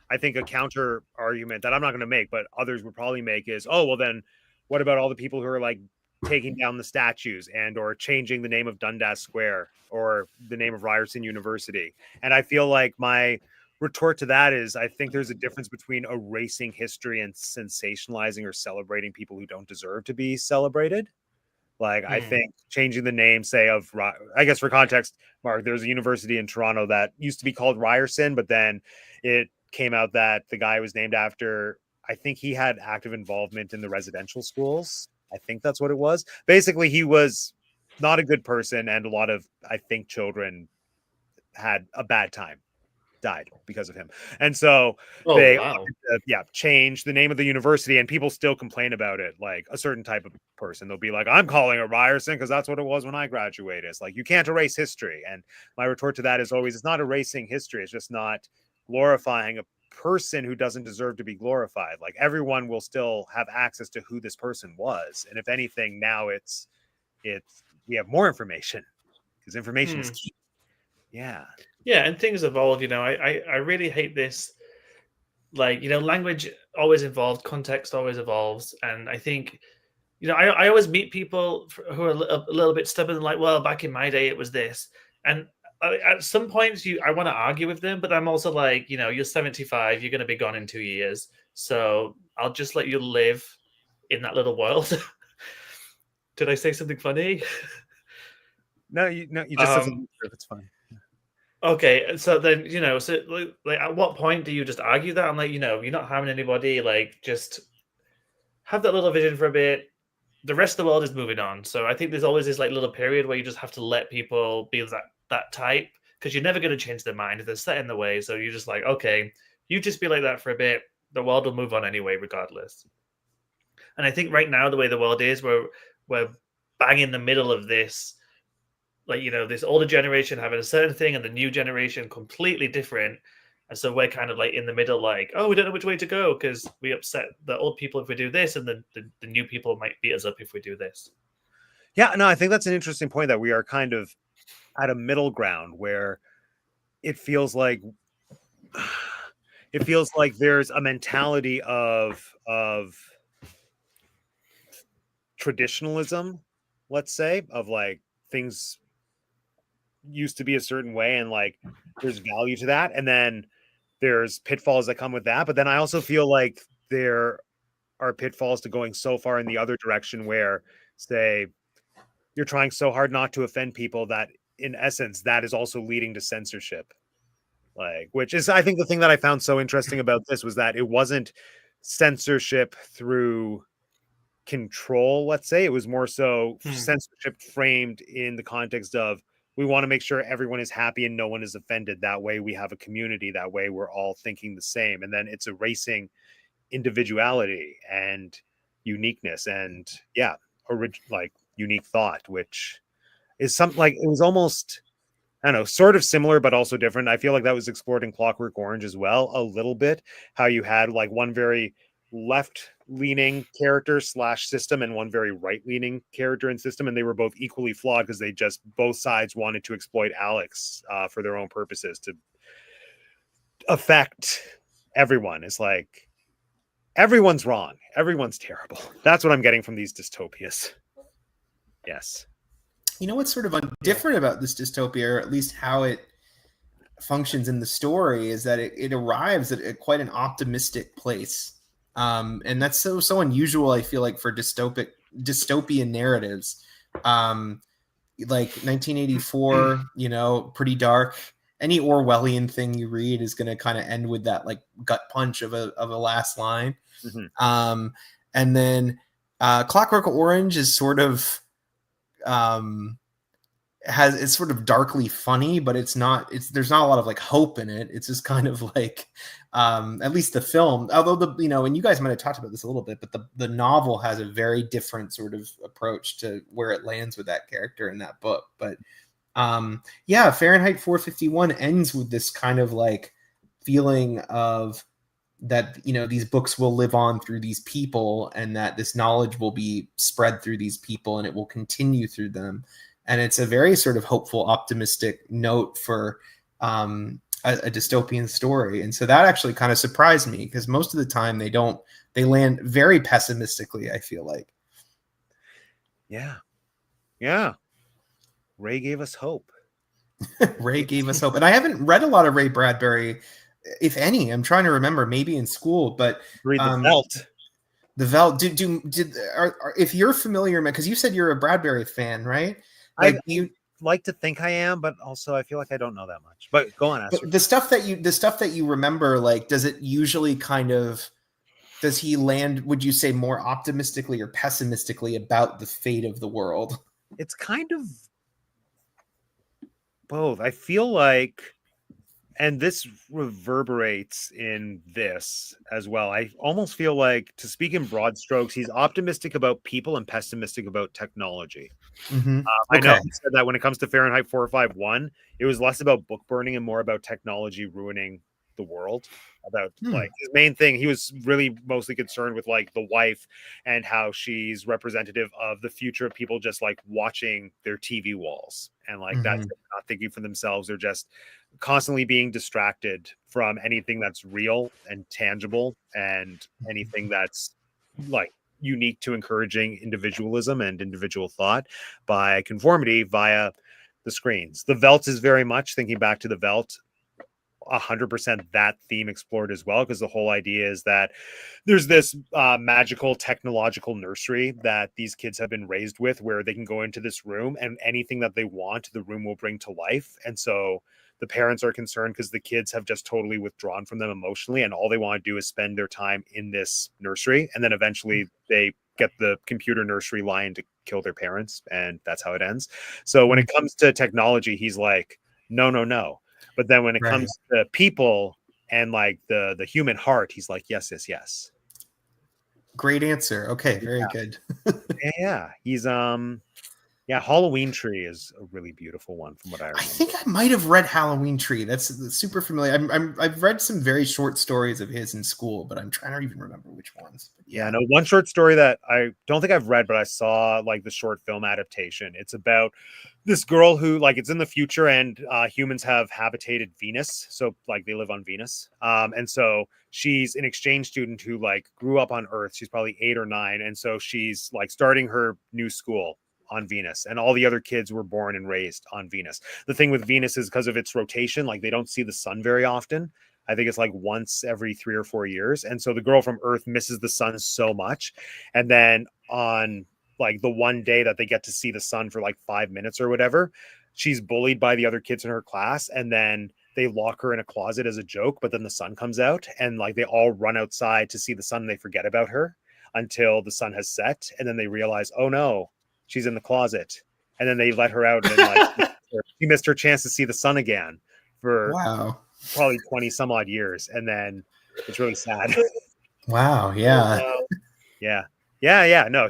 Speaker 1: I think a counter argument that I'm not going to make, but others would probably make is, oh, well, then what about all the people who are like taking down the statues and or changing the name of Dundas Square or the name of Ryerson University? And I feel like my retort to that is I think there's a difference between erasing history and sensationalizing or celebrating people who don't deserve to be celebrated. Like, I think changing the name, say, of, I guess for context, Mark, there's a university in Toronto that used to be called Ryerson, but then it came out that the guy was named after, I think he had active involvement in the residential schools. I think that's what it was. Basically, he was not a good person, and a lot of, I think, children had a bad time, died because of him. And so they changed the name of the university, and people still complain about it. Like a certain type of person, they'll be like, I'm calling it Ryerson because that's what it was when I graduated. It's like, you can't erase history. And my retort to that is always, it's not erasing history, it's just not glorifying a person who doesn't deserve to be glorified. Like, everyone will still have access to who this person was, and if anything, now it's we have more information because information is key.
Speaker 3: Yeah, and things evolve. I really hate this. Like, language always evolves, context always evolves, and I think, I always meet people who are a little bit stubborn, like, well, back in my day it was this, and at some points I want to argue with them, but I'm also like, you're 75, you're going to be gone in 2 years, so I'll just let you live in that little world. Did I say something funny?
Speaker 1: No, you just said something. It's fine.
Speaker 3: Okay, so then, so like at what point do you just argue that? I'm like, you're not harming anybody. Like, just have that little vision for a bit. The rest of the world is moving on. So I think there's always this like little period where you just have to let people be that type, because you're never going to change their mind if they're set in the way. So you're just like, okay, you just be like that for a bit. The world will move on anyway, regardless. And I think right now, the way the world is, we're bang in the middle of this. Like, this older generation having a certain thing and the new generation completely different. And so we're kind of like in the middle, like, oh, we don't know which way to go because we upset the old people if we do this, and the new people might beat us up if we do this.
Speaker 1: Yeah, no, I think that's an interesting point, that we are kind of at a middle ground where it feels like there's a mentality of traditionalism, let's say, of like things used to be a certain way, and like there's value to that, and then there's pitfalls that come with that. But then I also feel like there are pitfalls to going so far in the other direction, where, say, you're trying so hard not to offend people that in essence that is also leading to censorship. Like, which is, I think, the thing that I found so interesting about this was that it wasn't censorship through control, let's say. It was more so censorship framed in the context of, we want to make sure everyone is happy and no one is offended. That way we have a community. That way we're all thinking the same. And then it's erasing individuality and uniqueness and like unique thought, which is something like, it was almost, I don't know, sort of similar, but also different. I feel like that was explored in Clockwork Orange as well, a little bit, how you had like one very left-leaning character / system and one very right-leaning character and system, and they were both equally flawed because they just, both sides wanted to exploit Alex for their own purposes to affect everyone. It's like everyone's wrong. Everyone's terrible. That's what I'm getting from these dystopias. Yes.
Speaker 2: You know what's sort of different about this dystopia, or at least how it functions in the story, is that it arrives at quite an optimistic place. And that's so unusual, I feel like, for dystopian narratives. Like 1984, you know, pretty dark. Any Orwellian thing you read is going to kind of end with that like gut punch of a last line.
Speaker 1: Mm-hmm.
Speaker 2: And then Clockwork Orange is sort of it's sort of darkly funny, but there's not a lot of like hope in it. It's just kind of like at least the film, although and you guys might have talked about this a little bit, but the novel has a very different sort of approach to where it lands with that character in that book. But yeah, Fahrenheit 451 ends with this kind of like feeling of that, these books will live on through these people, and that this knowledge will be spread through these people and it will continue through them. And it's a very sort of hopeful, optimistic note for a dystopian story. And so that actually kind of surprised me, because most of the time they land very pessimistically, I feel like.
Speaker 1: Yeah. Ray gave us hope.
Speaker 2: Ray gave us hope. And I haven't read a lot of Ray Bradbury, if any. I'm trying to remember, maybe in school, but
Speaker 1: read The Veldt.
Speaker 2: The Veldt. If you're familiar, because you said you're a Bradbury fan, right? Like,
Speaker 1: you like to think I am, but also I feel like I don't know that much. But go on.
Speaker 2: But the stuff that you remember, like, does it usually does he land, would you say, more optimistically or pessimistically about the fate of the world?
Speaker 1: It's kind of both. I feel like, and this reverberates in this as well, I almost feel like, to speak in broad strokes, he's optimistic about people and pessimistic about technology.
Speaker 2: Mm-hmm.
Speaker 1: I know he said that when it comes to Fahrenheit 451, it was less about book burning and more about technology ruining the world. About like his main thing, he was really mostly concerned with like the wife and how she's representative of the future of people just like watching their TV walls, and like that's not thinking for themselves. They're just constantly being distracted from anything that's real and tangible and anything that's like unique to encouraging individualism and individual thought by conformity via the screens. The Veldt is very much, thinking back to the Veldt, 100% that theme explored as well, because the whole idea is that there's this magical technological nursery that these kids have been raised with, where they can go into this room and anything that they want, the room will bring to life. And so the parents are concerned because the kids have just totally withdrawn from them emotionally, and all they want to do is spend their time in this nursery. And then eventually they get the computer nursery lion to kill their parents, and that's how it ends. So when it comes to technology, he's like, no. But then when it comes to people and like the human heart, he's like, yes.
Speaker 2: Great answer. Okay, very good.
Speaker 1: Yeah, he's Halloween Tree is a really beautiful one from what I remember.
Speaker 2: I think I might have read Halloween Tree. That's super familiar. I've read some very short stories of his in school, but I'm trying to even remember which ones.
Speaker 1: Yeah, no, one short story that I don't think I've read, but I saw like the short film adaptation. It's about this girl who, like, it's in the future and humans have habitated Venus. So like they live on Venus. And so she's an exchange student who like grew up on Earth. She's probably 8 or 9. And so she's like starting her new school on Venus, and all the other kids were born and raised on Venus. The thing with Venus is because of its rotation, like they don't see the sun very often. I think it's like once every 3 or 4 years. And so the girl from Earth misses the sun so much. And then on like the one day that they get to see the sun for like 5 minutes or whatever, she's bullied by the other kids in her class. And then they lock her in a closet as a joke, but then the sun comes out and like they all run outside to see the sun and they forget about her until the sun has set. And then they realize, oh no, she's in the closet. And then they let her out, and like she missed her chance to see the sun again for probably 20 some odd years. And then it's really sad.
Speaker 2: Wow. Yeah.
Speaker 1: Yeah. No,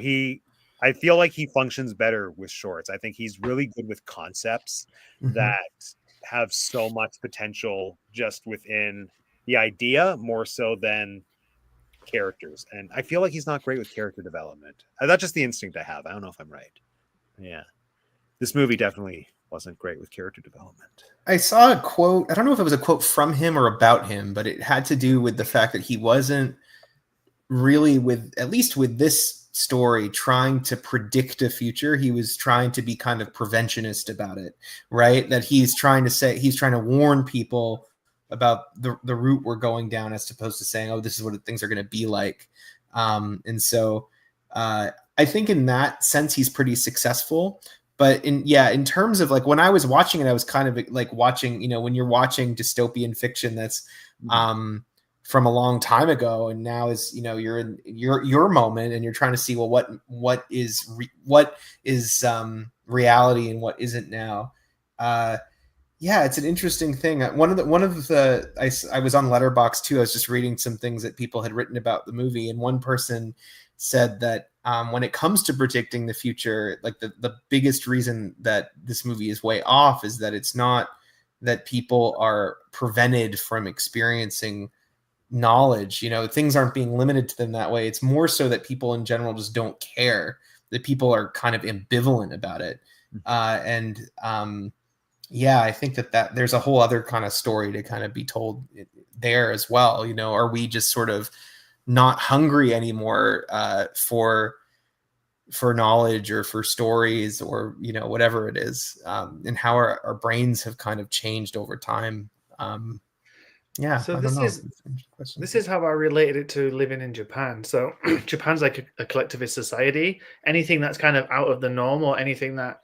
Speaker 1: I feel like he functions better with shorts. I think he's really good with concepts that have so much potential just within the idea, more so than characters. And I feel like he's not great with character development. That's just the instinct I have. I don't know if I'm right. Yeah. This movie definitely wasn't great with character development.
Speaker 2: I saw a quote. I don't know if it was a quote from him or about him, but it had to do with the fact that he wasn't really, with at least with this story, trying to predict a future. He was trying to be kind of preventionist about it, right? That he's trying to warn people about the route we're going down, as opposed to saying, oh, this is what things are going to be like. And so I think in that sense he's pretty successful. But in terms of like when I was watching it, I was kind of like watching, when you're watching dystopian fiction that's from a long time ago, and now is, you're in your moment, and you're trying to see, well, what is reality and what isn't now. Yeah, it's an interesting thing. I was on Letterboxd too. I was just reading some things that people had written about the movie, and one person said that when it comes to predicting the future, like the biggest reason that this movie is way off is that it's not that people are prevented from experiencing knowledge. Things aren't being limited to them that way. It's more so that people in general just don't care, that people are kind of ambivalent about it. Yeah, I think that there's a whole other kind of story to kind of be told there as well. Are we just sort of not hungry anymore for knowledge or for stories, or whatever it is, and how our brains have kind of changed over time. Yeah,
Speaker 3: so
Speaker 2: I
Speaker 3: this
Speaker 2: don't know.
Speaker 3: this is how I related it to living in Japan. So Japan's like a collectivist society. Anything that's kind of out of the norm, or anything that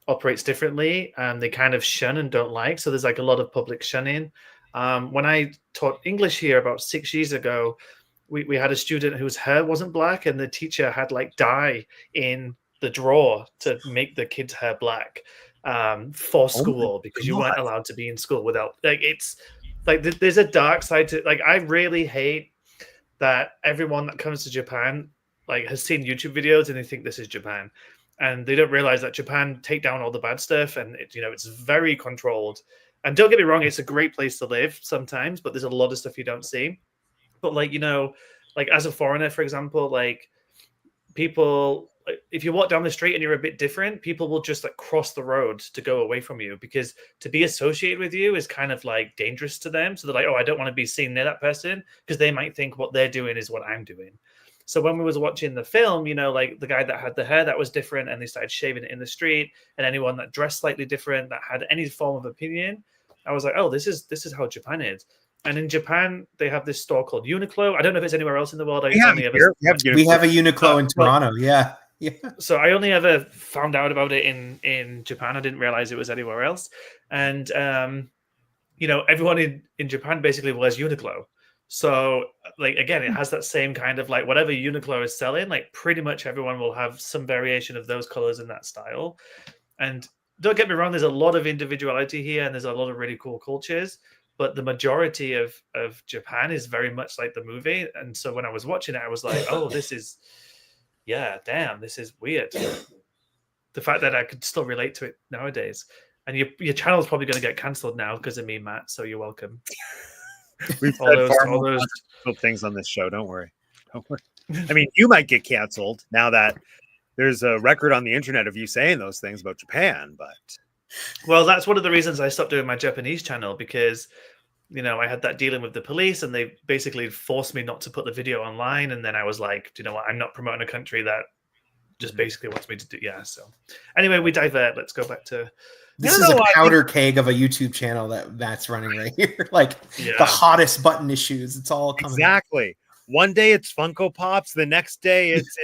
Speaker 3: operates differently, they kind of shun and don't like. So there's like a lot of public shunning. When I taught English here about 6 years ago, we had a student whose hair wasn't black, and the teacher had like dye in the drawer to make the kid's hair black for school, because you weren't allowed to be in school without, like, it's like there's a dark side to, like, I really hate that everyone that comes to Japan like has seen YouTube videos and they think this is Japan, and they don't realize that Japan take down all the bad stuff, and it's very controlled. And don't get me wrong, it's a great place to live sometimes, but there's a lot of stuff you don't see. But like as a foreigner, for example, like people, if you walk down the street and you're a bit different, people will just like cross the road to go away from you, because to be associated with you is kind of like dangerous to them. So they're like, oh, I don't want to be seen near that person, because they might think what they're doing is what I'm doing. So when we was watching the film, like the guy that had the hair that was different, and they started shaving it in the street, and anyone that dressed slightly different, that had any form of opinion, I was like, oh, this is how Japan is. And in Japan, they have this store called Uniqlo. I don't know if it's anywhere else in the world.
Speaker 2: We have a Uniqlo in Toronto. Yeah.
Speaker 3: So I only ever found out about it in Japan. I didn't realize it was anywhere else. And everyone in Japan basically wears Uniqlo. So like, again, it has that same kind of like, whatever Uniqlo is selling, like pretty much everyone will have some variation of those colors and that style. And don't get me wrong, there's a lot of individuality here, and there's a lot of really cool cultures. But the majority of Japan is very much like the movie. And so when I was watching it, I was like, oh, this is weird. The fact that I could still relate to it nowadays. And your channel's probably going to get cancelled now because of me, Matt. So you're welcome.
Speaker 1: We've said far more things on this show. Don't worry. I mean, you might get canceled now that there's a record on the internet of you saying those things about Japan, but...
Speaker 3: Well, that's one of the reasons I stopped doing my Japanese channel, because, I had that dealing with the police, and they basically forced me not to put the video online. And then I was like, do you know what? I'm not promoting a country that just basically wants me to do. Yeah. So anyway, we divert. Let's go back to...
Speaker 2: This is a powder keg of a YouTube channel that's running right here. Like the hottest button issues. It's all coming.
Speaker 1: Exactly. One day it's Funko Pops. The next day it's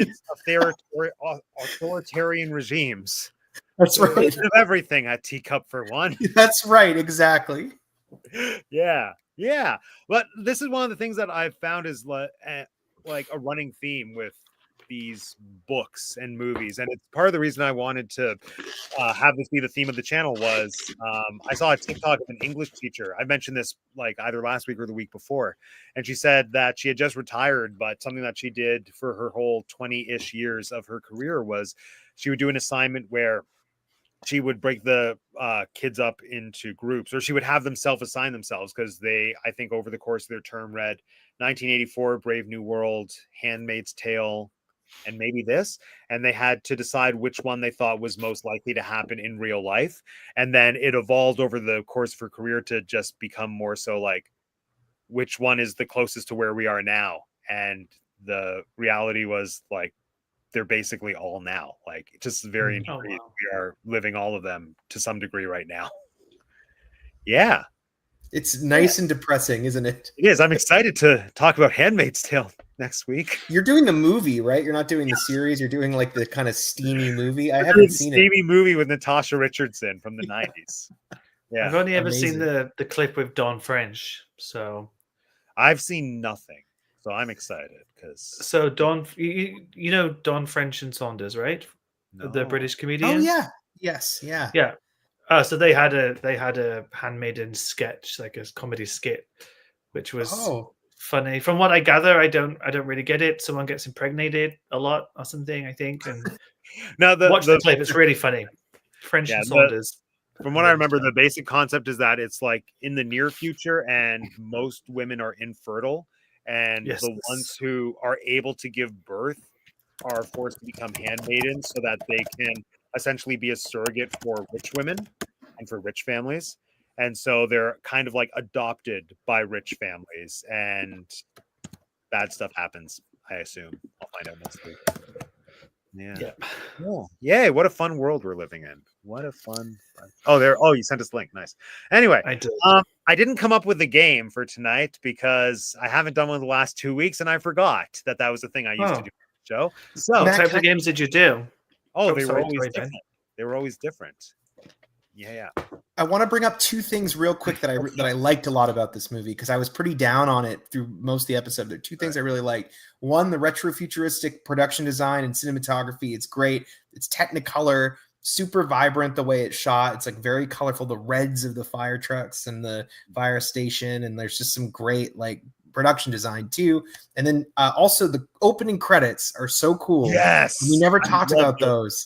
Speaker 1: authoritarian regimes.
Speaker 2: That's right.
Speaker 1: Of everything at Teacup for One.
Speaker 2: That's right. Exactly.
Speaker 1: Yeah. But this is one of the things that I've found is like a running theme with these books and movies, and it's part of the reason I wanted to have this be the theme of the channel was I saw a TikTok of an English teacher. I mentioned this like either last week or the week before, and she said that she had just retired, but something that she did for her whole 20-ish years of her career was she would do an assignment where she would break the kids up into groups, or she would have them self-assign themselves, because they, I think over the course of their term, read 1984, Brave New World, Handmaid's Tale, and maybe this, and they had to decide which one they thought was most likely to happen in real life. And then it evolved over the course of her career to just become more so like, which one is the closest to where we are now? And the reality was like they're basically all now. Like just very
Speaker 3: Oh,
Speaker 1: intrigued.
Speaker 3: wow.
Speaker 1: We are living all of them to some degree right now. Yeah,
Speaker 2: It's nice and depressing, isn't it?
Speaker 1: it is. I'm excited to talk about Handmaid's Tale next week.
Speaker 2: You're doing the movie, right? You're not doing the series. You're doing like the kind of steamy movie. I
Speaker 1: It's
Speaker 2: haven't
Speaker 1: a
Speaker 2: seen it.
Speaker 1: steamy movie with Natasha Richardson from the 90s. Yeah,
Speaker 3: I've only ever seen
Speaker 2: amazing.
Speaker 3: the clip with Don French. So
Speaker 1: I've seen nothing, so I'm excited because
Speaker 3: Don, you know Don French and Saunders, right? The British
Speaker 2: Oh
Speaker 3: comedians.
Speaker 2: yeah, yes, yeah.
Speaker 3: Yeah. So they had a handmaiden sketch, like a comedy skit, which was
Speaker 2: Oh,
Speaker 3: funny. From what I gather, I don't really get it. Someone gets impregnated a lot or something, I think. And
Speaker 1: now
Speaker 3: watch the clip; it's really funny. French
Speaker 1: Yeah,
Speaker 3: and Saunders.
Speaker 1: from what I remember, the basic concept is that it's like in the near future, and most women are infertile, and
Speaker 3: Yes.
Speaker 1: the ones who are able to give birth are forced to become handmaidens so that they can essentially be a surrogate for rich women and for rich families. And so they're kind of like adopted by rich families, and bad stuff happens, I assume. I'll find out next week. Yeah.
Speaker 3: Yeah.
Speaker 1: Cool. Yay, what a fun world we're living in. What a fun. Oh, there. Oh, you sent us a link. Nice. Anyway,
Speaker 3: I did.
Speaker 1: I didn't come up with the game for tonight because I haven't done one the last 2 weeks, and I forgot that was the thing I used to
Speaker 3: Oh.
Speaker 1: do on the show. So,
Speaker 3: What
Speaker 2: Matt,
Speaker 3: types
Speaker 2: can
Speaker 3: of games did you do?
Speaker 1: oh,
Speaker 3: oh,
Speaker 1: they
Speaker 3: sorry,
Speaker 1: were always
Speaker 3: sorry, Dan.
Speaker 1: different. They were always different. Yeah.
Speaker 2: I want to bring up two things real quick that I liked a lot about this movie because I was pretty down on it through most of the episode. There are two things I really liked. One, the retro-futuristic production design and cinematography. It's great. It's Technicolor, super vibrant the way it's shot. It's like very colorful. The reds of the fire trucks and the fire station, and there's just some great like production design too. And then also the opening credits are so cool.
Speaker 1: Yes.
Speaker 2: We never
Speaker 1: I
Speaker 2: talked
Speaker 1: love
Speaker 2: about those.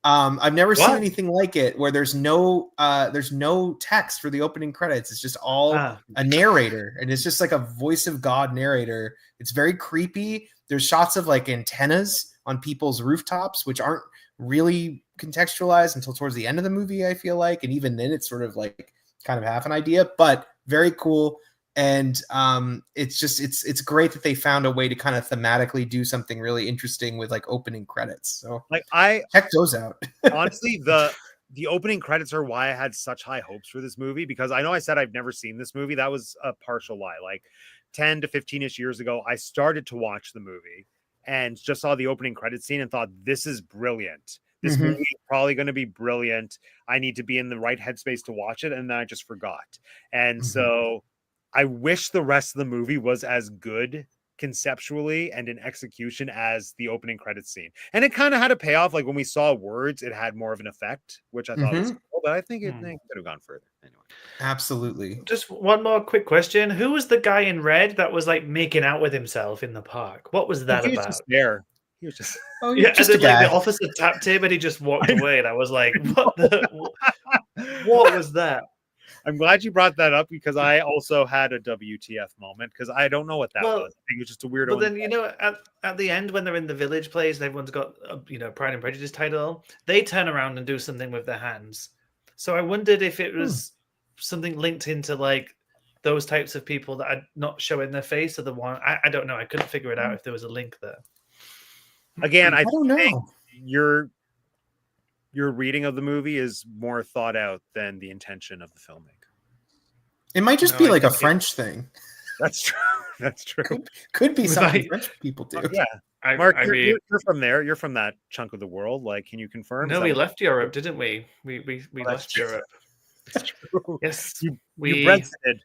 Speaker 2: I've never seen
Speaker 3: What?
Speaker 2: anything like it where there's no text for the opening credits. It's just all a narrator, and it's just like a voice of God narrator. It's very creepy. There's shots of like antennas on people's rooftops, which aren't really contextualized until towards the end of the movie, I feel like, and even then it's sort of like kind of half an idea, but very cool. And it's great that they found a way to kind of thematically do something really interesting with like opening credits. So
Speaker 1: Like I
Speaker 2: check those out.
Speaker 1: honestly, the opening credits are why I had such high hopes for this movie, because I know I said I've never seen this movie. That was a partial lie. Like 10 to 15ish years ago, I started to watch the movie and just saw the opening credit scene and thought, this is brilliant. This
Speaker 2: Mhm.
Speaker 1: movie is probably going to be brilliant. I need to be in the right headspace to watch it. And then I just forgot. And so I wish the rest of the movie was as good conceptually and in execution as the opening credits scene. And it kind of had a payoff. Like when we saw words, it had more of an effect, which I thought was cool, but I think it could have gone further. Anyway.
Speaker 2: Absolutely.
Speaker 3: Just one more quick question. Who was the guy in red that was like making out with himself in the park? What was that
Speaker 1: He was
Speaker 3: about?
Speaker 1: just there. He was just
Speaker 2: Oh,
Speaker 3: Yeah,
Speaker 2: just
Speaker 3: and
Speaker 2: a
Speaker 3: then like
Speaker 2: guy.
Speaker 3: the officer tapped him and he just walked away, and I was like, what was that?
Speaker 1: I'm glad you brought that up because I also had a WTF moment because I don't know what that
Speaker 3: Well,
Speaker 1: was. I think it was just a weirdo.
Speaker 3: But then, you know, at the end when they're in the village place and everyone's got a Pride and Prejudice title, they turn around and do something with their hands. So I wondered if it was something linked into like those types of people that are not showing their face, or the one I don't know. I couldn't figure it out if there was a link there.
Speaker 1: Again, I
Speaker 2: don't
Speaker 1: think
Speaker 2: know.
Speaker 1: your reading of the movie is more thought out than the intention of the filmmaker.
Speaker 2: It might just
Speaker 3: No,
Speaker 2: be
Speaker 3: I
Speaker 2: like a
Speaker 3: think
Speaker 2: French thing.
Speaker 1: That's true. That's true.
Speaker 2: Could be something
Speaker 3: Right.
Speaker 2: French people do.
Speaker 1: Yeah,
Speaker 3: I
Speaker 1: Mark,
Speaker 3: mean,
Speaker 1: you're from there. You're from that chunk of the world. Like, can you confirm?
Speaker 3: no, we left Europe, didn't we? We
Speaker 1: that's
Speaker 3: left
Speaker 1: true.
Speaker 3: Europe.
Speaker 1: That's true.
Speaker 3: Yes,
Speaker 1: You
Speaker 3: we
Speaker 1: Brexited.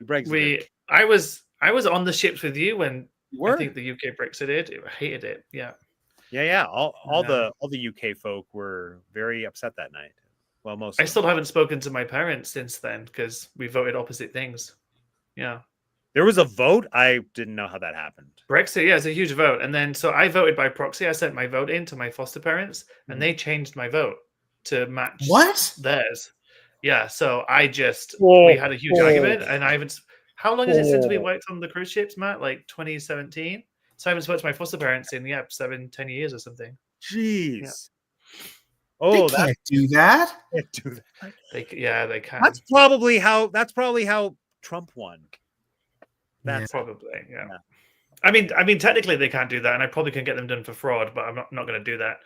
Speaker 1: You Brexited.
Speaker 3: we. I was on the ships with you when
Speaker 1: You were?
Speaker 3: I think the UK Brexited. I hated it. Yeah.
Speaker 1: Yeah. All
Speaker 3: No.
Speaker 1: the UK folk were very upset that night. Well, most.
Speaker 3: I
Speaker 1: of them.
Speaker 3: still haven't spoken to my parents since then because we voted opposite things. Yeah.
Speaker 1: There was a vote. I didn't know how that happened.
Speaker 3: Brexit, yeah, it's a huge vote. And then so I voted by proxy. I sent my vote in to my foster parents and they changed my vote to match
Speaker 2: What?
Speaker 3: theirs. Yeah. So
Speaker 1: Whoa.
Speaker 3: we had a huge argument, and I haven't. How long is it since we
Speaker 1: Whoa.
Speaker 3: worked on the cruise ships, Matt? Like 2017. So I haven't spoken to my foster parents in 7-10 years or something.
Speaker 1: Jeez.
Speaker 2: They
Speaker 1: Oh,
Speaker 2: can't do that.
Speaker 1: can't do that.
Speaker 3: They can.
Speaker 1: That's probably how Trump won.
Speaker 2: Yeah.
Speaker 1: That's
Speaker 3: probably, yeah. I mean, technically they can't do that, and I probably can get them done for fraud, but I'm not going to do that.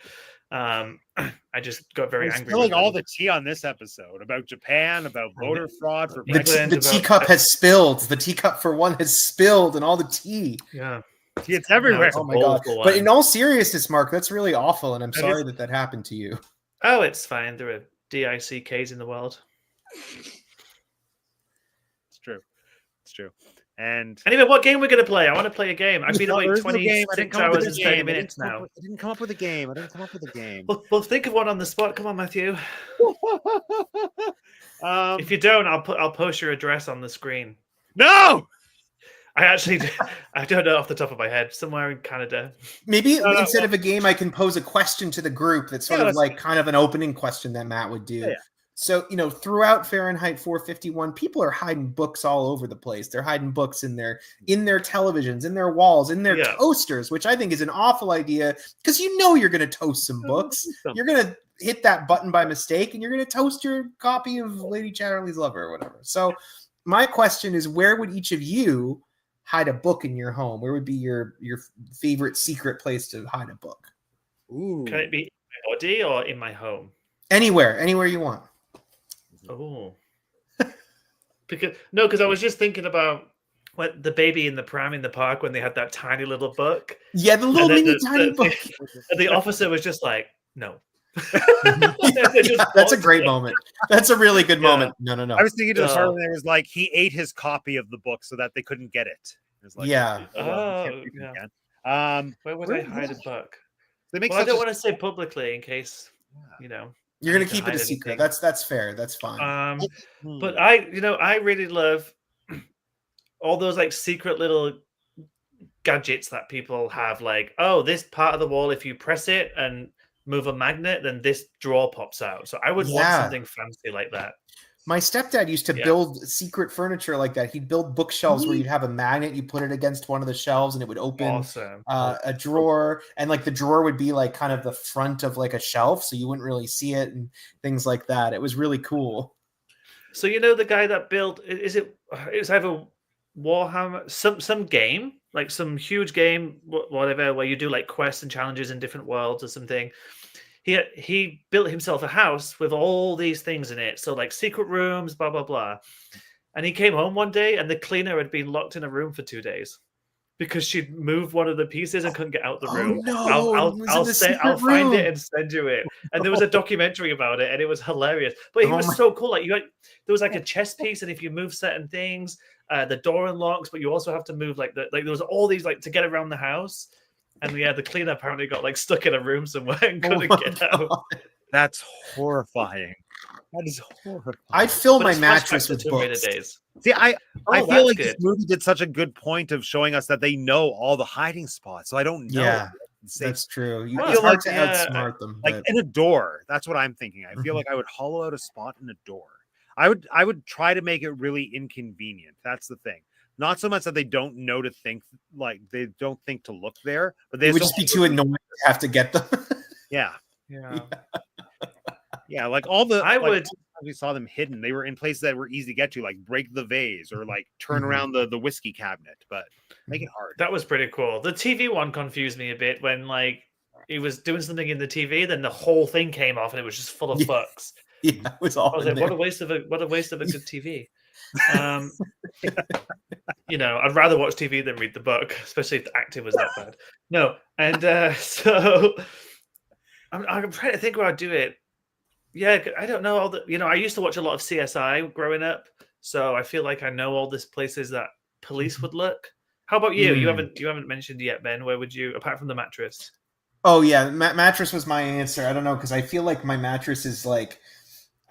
Speaker 3: I just got very angry.
Speaker 1: Spilling
Speaker 3: with
Speaker 1: all
Speaker 3: them.
Speaker 1: the tea on this episode about Japan, about voter fraud for
Speaker 2: The,
Speaker 3: England,
Speaker 2: the
Speaker 3: about-
Speaker 2: teacup has spilled. The teacup for one has spilled, and all the tea.
Speaker 3: Yeah.
Speaker 1: tea. It's everywhere.
Speaker 3: it's a
Speaker 2: Oh my god!
Speaker 3: awful
Speaker 2: But
Speaker 3: one.
Speaker 2: in all seriousness, Mark, that's really awful, and I'm
Speaker 3: That
Speaker 2: sorry
Speaker 3: is-
Speaker 2: that happened to you.
Speaker 3: Oh, it's fine. There are DICKs in the world.
Speaker 1: It's true. It's true. And
Speaker 3: Anyway, what game are we going to play? I want to play a game. I've been
Speaker 1: No,
Speaker 3: awake
Speaker 1: there is no game. I didn't
Speaker 3: 26
Speaker 1: come up with
Speaker 3: hours
Speaker 1: a
Speaker 3: and 30
Speaker 1: game.
Speaker 3: minutes now.
Speaker 1: I didn't come up with a game. I didn't come up with a game.
Speaker 3: Well, think of one on the spot. Come on, Matthew.
Speaker 1: Um,
Speaker 3: If you don't, I'll post your address on the screen.
Speaker 1: no,
Speaker 3: I actually I don't know off the top of my head. Somewhere in Canada.
Speaker 2: Maybe
Speaker 1: No,
Speaker 2: instead of a game, I can pose a question to the group that's sort
Speaker 1: Yeah,
Speaker 2: of
Speaker 1: let's-
Speaker 2: like kind of an opening question that Matt would do.
Speaker 1: Yeah.
Speaker 2: So, throughout Fahrenheit 451, people are hiding books all over the place. They're hiding books in their televisions, in their walls, in their
Speaker 3: Yeah.
Speaker 2: toasters, which I think is an awful idea because you're going to toast some books. You're going to hit that button by mistake and you're going to toast your copy of Lady Chatterley's Lover or whatever. So, my question is, where would each of you hide a book in your home? Where would be your favorite secret place to hide a book?
Speaker 1: Ooh.
Speaker 3: Can it be in my body or in my home?
Speaker 2: Anywhere you want.
Speaker 3: Oh. Because I was just thinking about what the baby in the pram in the park when they had that tiny little book.
Speaker 2: Yeah, the little
Speaker 3: And then
Speaker 2: mini tiny book.
Speaker 3: And the officer was just like, no.
Speaker 2: Yeah, that's a great moment. That's a really good
Speaker 3: Yeah.
Speaker 2: moment. No.
Speaker 1: I was thinking to the part
Speaker 3: Oh.
Speaker 1: when it was like he ate his copy of the book so that they couldn't get it. It was like,
Speaker 2: Yeah.
Speaker 1: well, you can't
Speaker 3: Oh,
Speaker 1: read it
Speaker 3: yeah.
Speaker 1: again.
Speaker 3: Where would
Speaker 1: Where-
Speaker 3: I hide a book?
Speaker 1: They make
Speaker 3: Well, I
Speaker 1: such
Speaker 3: don't
Speaker 1: a-
Speaker 3: want to say publicly in case,
Speaker 2: You're gonna
Speaker 3: need to
Speaker 2: keep it a
Speaker 3: hide
Speaker 2: secret.
Speaker 3: anything.
Speaker 2: That's fair. That's fine.
Speaker 1: Hmm.
Speaker 3: But I really love all those like secret little gadgets that people have. Like, oh, this part of the wall, if you press it and move a magnet, then this drawer pops out. So I would want
Speaker 2: Yeah.
Speaker 3: something fancy like that.
Speaker 2: My stepdad used to
Speaker 3: Yeah.
Speaker 2: build secret furniture like that. He'd build bookshelves where you'd have a magnet, you put it against one of the shelves, and it would open
Speaker 3: Awesome.
Speaker 2: a drawer, and like the drawer would be like kind of the front of like a shelf, so you wouldn't really see it and things like that. It was really cool.
Speaker 3: So the guy that built it's either Warhammer, some game, like some huge game, whatever, where you do like quests and challenges in different worlds or something. He built himself a house with all these things in it, so like secret rooms, blah blah blah. And he came home one day, and the cleaner had been locked in a room for 2 days because she'd moved one of the pieces and couldn't get out the room.
Speaker 2: no, it was in
Speaker 3: I'll
Speaker 2: the
Speaker 3: I'll
Speaker 2: secret
Speaker 3: find
Speaker 2: room.
Speaker 3: it and send you it. And there was a documentary about it, and it was hilarious. But he
Speaker 2: Oh
Speaker 3: was
Speaker 2: my-
Speaker 3: so cool. Like there was like a chess piece, and if you move certain things, the door unlocks. But you also have to move like there was all these like to get around the house. And yeah, the cleaner apparently got like stuck in a room somewhere and
Speaker 2: Oh
Speaker 3: couldn't
Speaker 2: my
Speaker 3: get out.
Speaker 2: God.
Speaker 1: That's horrifying. That is horrifying.
Speaker 2: I'd fill
Speaker 3: But
Speaker 2: my
Speaker 3: it's
Speaker 2: mattress
Speaker 3: flashbacks to
Speaker 2: with
Speaker 3: Tomb Raider
Speaker 2: books.
Speaker 3: days.
Speaker 1: See, I
Speaker 3: Oh,
Speaker 1: feel
Speaker 3: that's
Speaker 1: like this
Speaker 3: good.
Speaker 1: movie did such a good point of showing us that they know all the hiding spots. So I don't know.
Speaker 2: Yeah,
Speaker 1: It's
Speaker 2: that's true.
Speaker 3: I
Speaker 2: It's
Speaker 3: feel
Speaker 2: hard
Speaker 3: like,
Speaker 2: to
Speaker 3: yeah,
Speaker 2: outsmart them.
Speaker 1: like
Speaker 2: but-
Speaker 1: in a door. That's what I'm thinking. I feel
Speaker 2: Mhm.
Speaker 1: like I would hollow out a spot in a door. I would try to make it really inconvenient. That's the thing. Not so much that they don't know to think, like they don't think to look there, but they
Speaker 2: it would
Speaker 1: don't
Speaker 2: just be too annoying to have to get them.
Speaker 1: Yeah,
Speaker 3: Yeah.
Speaker 1: yeah. Like all the
Speaker 3: I
Speaker 1: like,
Speaker 3: would-
Speaker 1: we saw them hidden. They were in places that were easy to get to, like break the vase or like turn
Speaker 2: Mhm.
Speaker 1: around the whiskey cabinet, but make it hard.
Speaker 3: That was pretty cool. The TV one confused me a bit when like he was doing something in the TV, then the whole thing came off and it was just full of
Speaker 2: Yeah.
Speaker 3: books.
Speaker 2: Yeah, it was all
Speaker 3: I was
Speaker 2: in
Speaker 3: like, what a
Speaker 2: there.
Speaker 3: waste of a good TV. I'd rather watch TV than read the book, especially if the acting was that bad. No, and so I'm trying to think where I'd do it. Yeah, I don't know all the. I used to watch a lot of CSI growing up, so I feel like I know all these places that police would look. How about you? You
Speaker 2: Mm.
Speaker 3: haven't mentioned yet, Ben. Where would you, apart from the mattress?
Speaker 2: Oh yeah, mattress was my answer. I don't know because I feel like my mattress is like,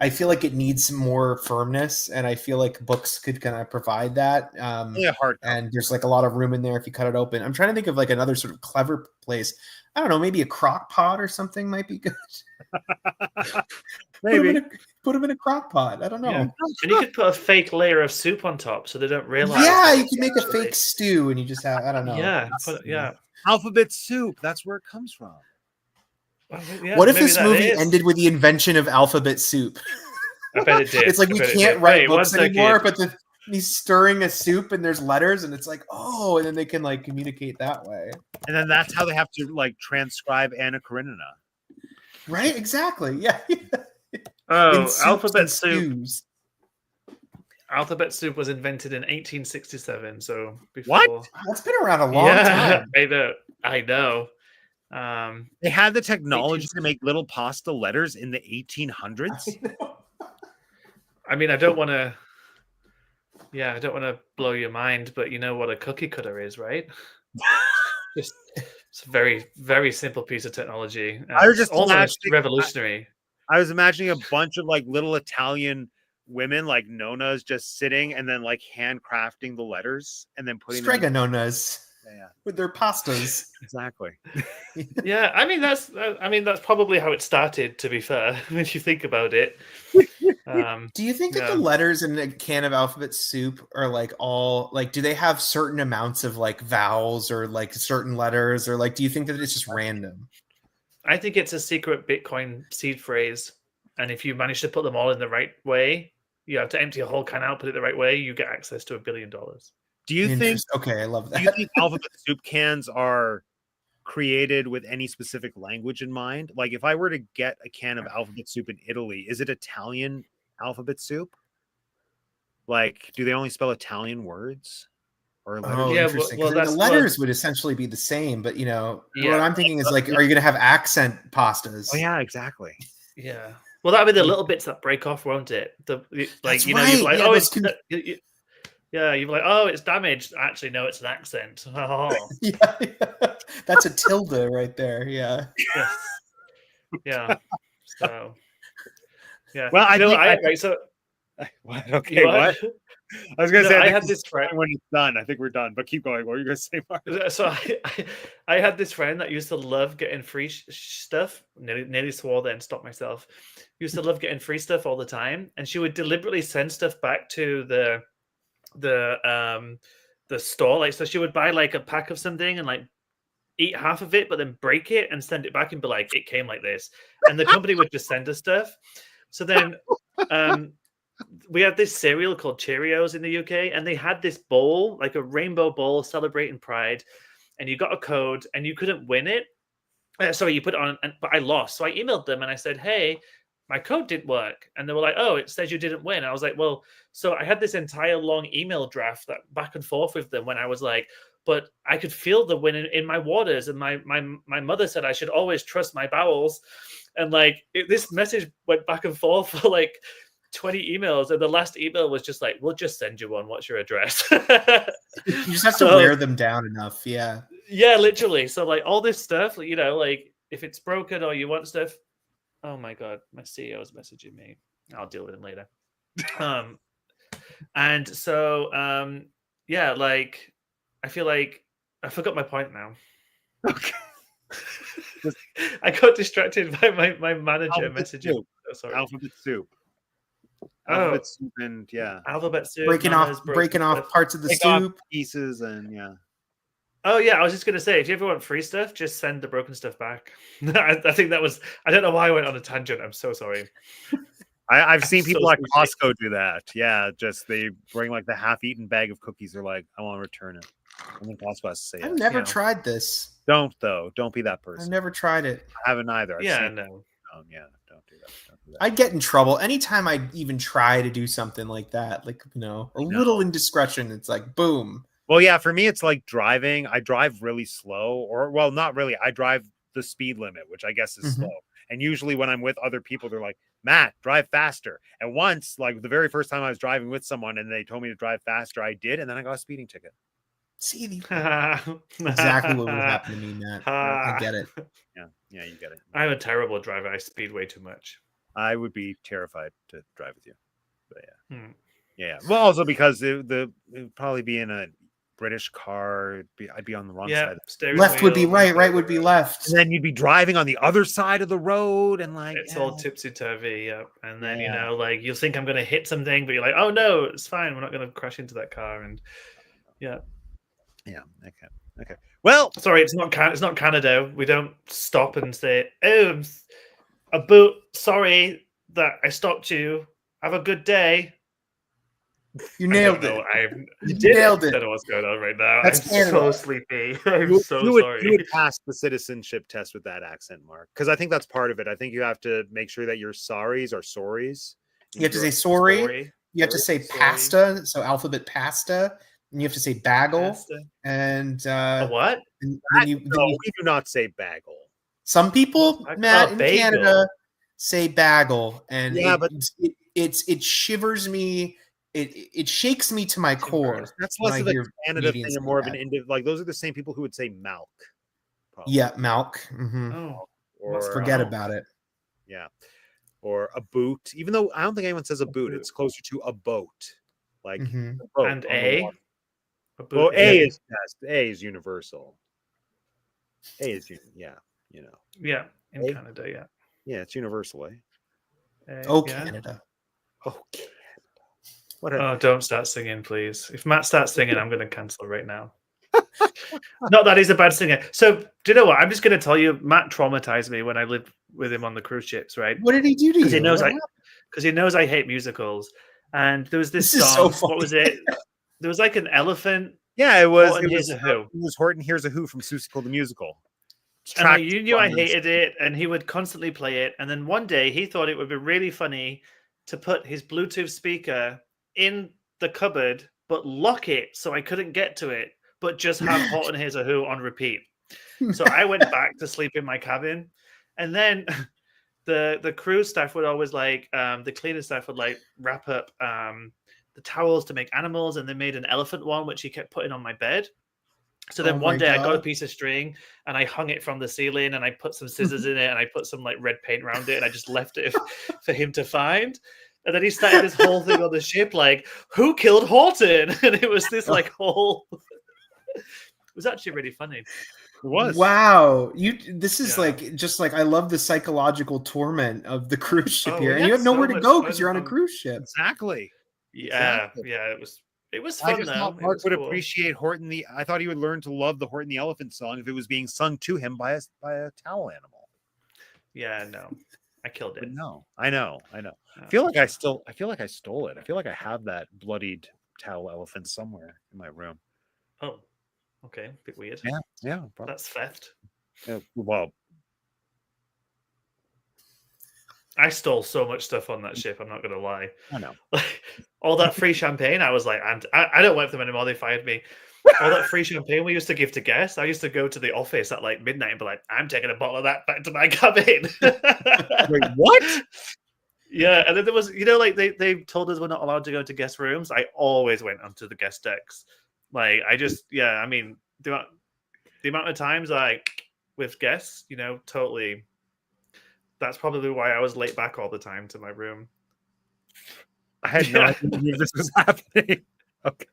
Speaker 2: I feel like it needs more firmness, and I feel like books could kind of provide that.
Speaker 1: Yeah, hard.
Speaker 2: And there's like a lot of room in there if you cut it open. I'm trying to think of like another sort of clever place. I don't know, maybe a crock pot or something might be good.
Speaker 1: Maybe.
Speaker 2: Put them in a crock pot. I don't know.
Speaker 3: Yeah. And you could put a fake layer of soup on top so they don't realize.
Speaker 2: Yeah,
Speaker 3: that
Speaker 2: you
Speaker 3: it's
Speaker 2: can make a
Speaker 3: actually-
Speaker 2: fake stew and you just have, I don't know.
Speaker 3: Yeah,
Speaker 2: It's-
Speaker 3: yeah.
Speaker 1: Alphabet soup. That's where it comes from.
Speaker 3: Well, yeah,
Speaker 2: What if
Speaker 3: maybe
Speaker 2: this
Speaker 3: that
Speaker 2: movie
Speaker 3: is.
Speaker 2: ended with the invention of alphabet soup?
Speaker 3: I bet it did.
Speaker 2: It's like
Speaker 3: I
Speaker 2: we
Speaker 3: bet it
Speaker 2: can't
Speaker 3: did.
Speaker 2: write
Speaker 3: Wait,
Speaker 2: books
Speaker 3: one
Speaker 2: anymore,
Speaker 3: second.
Speaker 2: but He's stirring a soup and there's letters and it's like, oh, and then they can like communicate that way.
Speaker 1: And then that's how they have to like transcribe Anna Karenina.
Speaker 2: Right? Exactly. Yeah.
Speaker 3: Oh,
Speaker 2: soups
Speaker 3: alphabet
Speaker 2: and
Speaker 3: soup.
Speaker 2: stews.
Speaker 3: Alphabet soup was invented in 1867. So before...
Speaker 1: What?
Speaker 2: That's been around a long time.
Speaker 3: I know.
Speaker 1: They had the technology to make little pasta letters in the 1800s.
Speaker 3: I mean, I don't want to blow your mind, but you know what a cookie cutter is, right? It's a very, very simple piece of technology.
Speaker 1: I was just
Speaker 3: almost revolutionary.
Speaker 1: I was imagining a bunch of like little Italian women, like nonas, just sitting and then like handcrafting the letters and then putting
Speaker 2: Strega nonas.
Speaker 1: Yeah.
Speaker 2: With their pastas.
Speaker 1: Exactly.
Speaker 3: Yeah, I mean that's probably how it started, to be fair, when you think about it.
Speaker 2: Do you think that the letters in a can of alphabet soup are like all like, do they have certain amounts of like vowels or like certain letters, or like do you think that it's just random?
Speaker 3: I think it's a secret Bitcoin seed phrase, and if you manage to put them all in the right way, you have to empty a whole can out, put it the right way, you get access to $1 billion.
Speaker 1: Do you think?
Speaker 2: Okay, I love that.
Speaker 1: Do you think alphabet soup cans are created with any specific language in mind? Like, if I were to get a can of alphabet soup in Italy, is it Italian alphabet soup? Like, do they only spell Italian words? Or letters?
Speaker 2: Oh,
Speaker 3: Yeah,
Speaker 2: interesting.
Speaker 3: well,
Speaker 2: 'Cause the letters would essentially be the same, but you know, what I'm thinking is like, are you going to have accent pastas?
Speaker 1: Oh yeah, exactly.
Speaker 3: Yeah. Well, that'll be the little bits that break off, won't it? Like,
Speaker 2: That's
Speaker 3: you know,
Speaker 2: right.
Speaker 3: you're like,
Speaker 2: Yeah,
Speaker 3: oh,
Speaker 2: those
Speaker 3: it's yeah, you're like, oh, it's damaged. Actually, no, it's an accent. Oh,
Speaker 2: yeah. That's a tilde right there. Yeah.
Speaker 3: yes. Yeah. So, yeah.
Speaker 1: Well, I think
Speaker 3: right. So,
Speaker 1: what? Okay, what? I was gonna say
Speaker 3: I had this friend
Speaker 1: when it's done. I think we're done, but keep going. What were you gonna say, Mark?
Speaker 3: So I had this friend that used to love getting free stuff. Nearly swore then, stopped myself. Used to love getting free stuff all the time, and she would deliberately send stuff back to the store. Like, so she would buy like a pack of something and like eat half of it, but then break it and send it back and be like, it came like this, and the company would just send us stuff. So then we had this cereal called Cheerios in the UK, and they had this bowl, like a rainbow bowl celebrating Pride, and you got a code and you couldn't win it. Sorry, you put it on, but I lost. So I emailed them and I said, hey, my code didn't work. And they were like, oh, it says you didn't win. I was like, well, so I had this entire long email draft that back and forth with them when I was like, but I could feel the win in my waters. And my mother said I should always trust my bowels. And like this message went back and forth for like 20 emails, and the last email was just like, we'll just send you one. What's your address?
Speaker 2: You just have to wear them down enough. Yeah.
Speaker 3: Yeah, literally. So like all this stuff, you know, like if it's broken or you want stuff, oh my God, my CEO is messaging me. I'll deal with him later. And so, yeah, like I feel like I forgot my point now.
Speaker 1: Okay.
Speaker 3: I got distracted by my manager messaging.
Speaker 1: Oh, sorry. Alphabet soup.
Speaker 3: Alphabet
Speaker 1: soup and
Speaker 3: alphabet soup.
Speaker 2: Breaking off parts of the soup
Speaker 1: pieces and
Speaker 3: Oh yeah, I was just gonna say, if you ever want free stuff, just send the broken stuff back. I think that was. I don't know why I went on a tangent. I'm so sorry.
Speaker 1: I've seen people at Costco do that. Yeah, just they bring like the half-eaten bag of cookies. They're like, I want to return it. And then Costco has to say,
Speaker 2: I've never tried this.
Speaker 1: Don't be that person.
Speaker 2: I've never tried it.
Speaker 1: I haven't either.
Speaker 3: No.
Speaker 1: Don't do that.
Speaker 2: I'd get in trouble anytime I even try to do something like that. Like, you know, little indiscretion. It's like, boom.
Speaker 1: Well, yeah, for me, it's like driving. I drive really slow, or well, not really. I drive the speed limit, which I guess is slow. And usually when I'm with other people, they're like, Matt, drive faster. And once, like the very first time I was driving with someone and they told me to drive faster, I did. And then I got a speeding ticket.
Speaker 2: See, exactly what would happen to me, Matt. I get it.
Speaker 1: Yeah, you get it.
Speaker 3: I'm a terrible driver. I speed way too much.
Speaker 1: I would be terrified to drive with you. But yeah. Well, also because it would probably be in a British car. I'd be on the wrong side.
Speaker 2: Left would be right would be left.
Speaker 1: And then you'd be driving on the other side of the road, and like
Speaker 3: it's all tipsy-turvy, and then you know, like you'll think I'm gonna hit something, but you're like, oh no, it's fine, we're not gonna crash into that car. And
Speaker 1: okay. Well,
Speaker 3: sorry, it's not Canada. We don't stop and say, oh, Abu, sorry that I stopped you. Have a good day.
Speaker 2: You
Speaker 3: I
Speaker 2: nailed
Speaker 3: don't know.
Speaker 2: it. You
Speaker 3: did
Speaker 2: nailed
Speaker 3: I
Speaker 2: it.
Speaker 3: don't know what's going on right now.
Speaker 2: That's
Speaker 3: I'm
Speaker 2: Canada.
Speaker 3: so sleepy. I'm
Speaker 1: You,
Speaker 3: so
Speaker 1: you would
Speaker 3: sorry.
Speaker 1: pass the citizenship test with that accent, Mark, because I think that's part of it. I think you have to make sure that your sorries are sorries.
Speaker 2: You have to say
Speaker 1: Your-
Speaker 2: sorry.
Speaker 3: Sorry.
Speaker 2: You have to say
Speaker 3: Sorry.
Speaker 2: pasta, so alphabet pasta, and you have to say bagel,
Speaker 3: Pasta.
Speaker 2: and
Speaker 3: A what?
Speaker 2: and then you,
Speaker 1: No, we do not say bagel.
Speaker 2: some people,
Speaker 3: What's
Speaker 2: Matt,
Speaker 3: bagel?
Speaker 2: in
Speaker 3: Bagel.
Speaker 2: Canada say bagel, and
Speaker 1: Yeah, but
Speaker 2: it shivers me. It shakes me to my core.
Speaker 1: that's
Speaker 2: when
Speaker 1: less
Speaker 2: I
Speaker 1: of a
Speaker 2: hear
Speaker 1: Canada
Speaker 2: Canadians
Speaker 1: thing and
Speaker 2: say
Speaker 1: more of
Speaker 2: that.
Speaker 1: an like those are the same people who would say milk. Probably.
Speaker 2: Yeah, milk. hmm
Speaker 3: Oh,
Speaker 1: Or
Speaker 2: Forget
Speaker 3: Oh.
Speaker 2: about it.
Speaker 1: yeah, or a boot. Even though I don't think anyone says a boot,
Speaker 3: boot.
Speaker 1: it's closer to a boat. Like
Speaker 2: Mhm.
Speaker 1: a boat
Speaker 3: And
Speaker 1: on the
Speaker 3: A.
Speaker 1: water.
Speaker 3: A boot
Speaker 1: Well,
Speaker 3: is
Speaker 1: A
Speaker 3: A.
Speaker 1: is best. A is universal. A is yeah, you know.
Speaker 3: Yeah, in
Speaker 1: A?
Speaker 3: Canada, yeah.
Speaker 1: Yeah, it's universal, eh?
Speaker 2: Oh,
Speaker 3: yeah.
Speaker 2: Canada.
Speaker 1: Oh, Canada. What a
Speaker 3: Oh, don't start singing, please. If Matt starts singing, I'm going to cancel right now. Not that he's a bad singer. So, do you know what? I'm just going to tell you, Matt traumatized me when I lived with him on the cruise ships, right?
Speaker 2: What did he do to you?
Speaker 3: Because he knows
Speaker 2: What
Speaker 3: I,
Speaker 2: happened?
Speaker 3: because he knows I hate musicals. And there was this
Speaker 2: This is so
Speaker 3: song. What was it? There was like an elephant.
Speaker 1: yeah, it was.
Speaker 3: Horton
Speaker 1: It
Speaker 3: Hears
Speaker 1: was.
Speaker 3: a Who.
Speaker 1: It was Horton Hears a Who from Seussical the musical.
Speaker 3: And like, you knew I hated it, and he would constantly play it. And then one day he thought it would be really funny to put his Bluetooth speaker in the cupboard, but lock it so I couldn't get to it, but just have Horton Hears a Who on repeat. So I went back to sleep in my cabin, and then the cruise staff would always like the cleaning staff would like wrap up the towels to make animals, and they made an elephant one which he kept putting on my bed. So then
Speaker 2: Oh
Speaker 3: one
Speaker 2: my
Speaker 3: day I got a
Speaker 2: God.
Speaker 3: piece of string and I hung it from the ceiling, and I put some scissors in it, and I put some like red paint around it, and I just left it for him to find. And then he started this whole thing on the ship, like, who killed Horton? And it was this like whole it was actually really funny.
Speaker 1: It was.
Speaker 2: Wow, this is
Speaker 3: Yeah.
Speaker 2: like just like I love the psychological torment of the cruise ship
Speaker 3: Oh,
Speaker 2: here,
Speaker 3: we
Speaker 2: and you
Speaker 3: had
Speaker 2: have nowhere
Speaker 3: so
Speaker 2: to
Speaker 3: much
Speaker 2: go
Speaker 3: fun
Speaker 2: because you're on a
Speaker 3: on-
Speaker 2: cruise ship.
Speaker 1: Exactly.
Speaker 3: Yeah,
Speaker 1: Exactly.
Speaker 3: yeah, it was
Speaker 1: I
Speaker 3: fun
Speaker 1: just
Speaker 3: though.
Speaker 1: thought
Speaker 3: It
Speaker 1: Mark
Speaker 3: was
Speaker 1: would
Speaker 3: cool.
Speaker 1: appreciate Horton the. I thought he would learn to love the Horton the Elephant song if it was being sung to him by a towel animal.
Speaker 3: Yeah, no, I killed
Speaker 1: But
Speaker 3: it.
Speaker 1: no, I know. I
Speaker 3: No.
Speaker 1: feel like I stole it. I feel like I have that bloodied towel elephant somewhere in my room.
Speaker 3: Oh, okay, bit weird.
Speaker 1: Yeah. Probably.
Speaker 3: That's theft.
Speaker 1: Well,
Speaker 3: I stole so much stuff on that ship. I'm not gonna lie.
Speaker 1: I know.
Speaker 3: Like, all that free champagne, I was like, I don't work for them anymore. They fired me. All that free champagne we used to give to guests. I used to go to the office at like midnight and be like, I'm taking a bottle of that back to my cabin.
Speaker 1: Wait, what?
Speaker 3: Yeah, and then there was, like they told us we're not allowed to go to guest rooms. I always went onto the guest decks. Like I mean, the amount of times with guests, totally. That's probably why I was late back all the time to my room.
Speaker 1: I had no idea this was happening. Okay.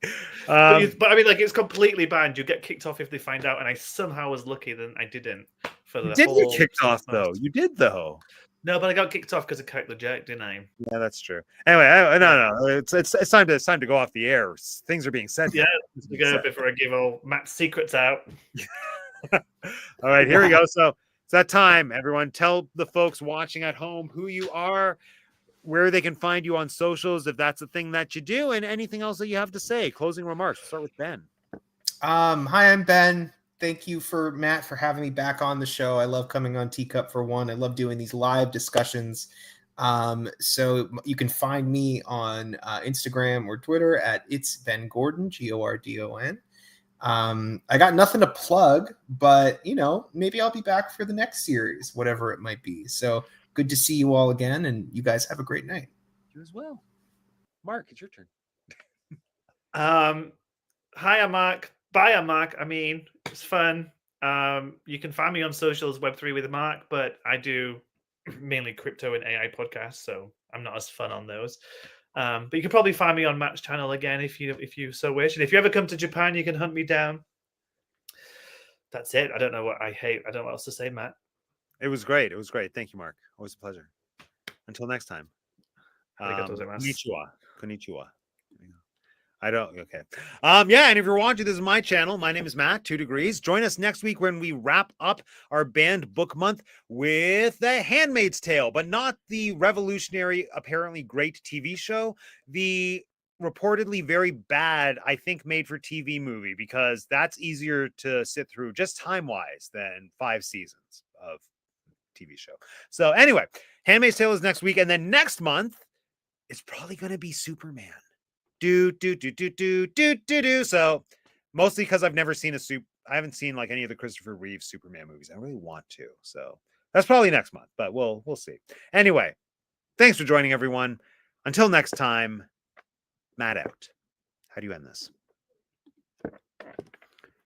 Speaker 3: But I mean, like, it's completely banned. You get kicked off if they find out, and I somehow was lucky that I didn't. For the
Speaker 1: you did
Speaker 3: whole
Speaker 1: get kicked
Speaker 3: 6
Speaker 1: off though.
Speaker 3: months.
Speaker 1: You did though.
Speaker 3: No, but I got kicked off because of Kite the Jack, didn't I?
Speaker 1: Yeah, that's true. Anyway, no. It's time to go off the air. Things are being said.
Speaker 3: Yeah,
Speaker 1: Things are
Speaker 3: to
Speaker 1: being
Speaker 3: go
Speaker 1: said.
Speaker 3: before I give all Matt's secrets out.
Speaker 1: All right, here we go. So it's that time. Everyone, tell the folks watching at home who you are, where they can find you on socials, if that's a thing that you do, and anything else that you have to say. Closing remarks. We'll start with Ben.
Speaker 2: Hi, I'm Ben. Thank you Matt for having me back on the show. I love coming on Teacup for One. I love doing these live discussions. So you can find me on Instagram or Twitter at It's Ben Gordon, Gordon. I got nothing to plug, but maybe I'll be back for the next series, whatever it might be. So good to see you all again, and you guys have a great night.
Speaker 1: You as well. Mark, it's your turn.
Speaker 3: Hi, I'm Mark. Bye, I'm Mark. I mean, it's fun. You can find me on socials, Web3 with Mark, but I do mainly crypto and AI podcasts, so I'm not as fun on those. But you can probably find me on Matt's channel again if you so wish. And if you ever come to Japan, you can hunt me down. That's it. I don't know what I hate. I don't know what else to say, Matt.
Speaker 1: It was great. Thank you, Mark. Always a pleasure. Until next time.
Speaker 3: Arigatou gozaimasu.
Speaker 1: Konnichiwa. Okay. Yeah, and if you're watching, this is my channel. My name is Matt, 2 Degrees. Join us next week when we wrap up our banned book month with The Handmaid's Tale, but not the revolutionary, apparently great TV show, the reportedly very bad, I think, made for TV movie, because that's easier to sit through just time wise than 5 seasons of TV show. So anyway, Handmaid's Tale is next week, and then next month it's probably going to be Superman. Do. So mostly because I've never seen I haven't seen like any of the Christopher Reeve Superman movies. I really want to. So that's probably next month, but we'll see. Anyway, thanks for joining, everyone. Until next time, Matt out. How do you end this?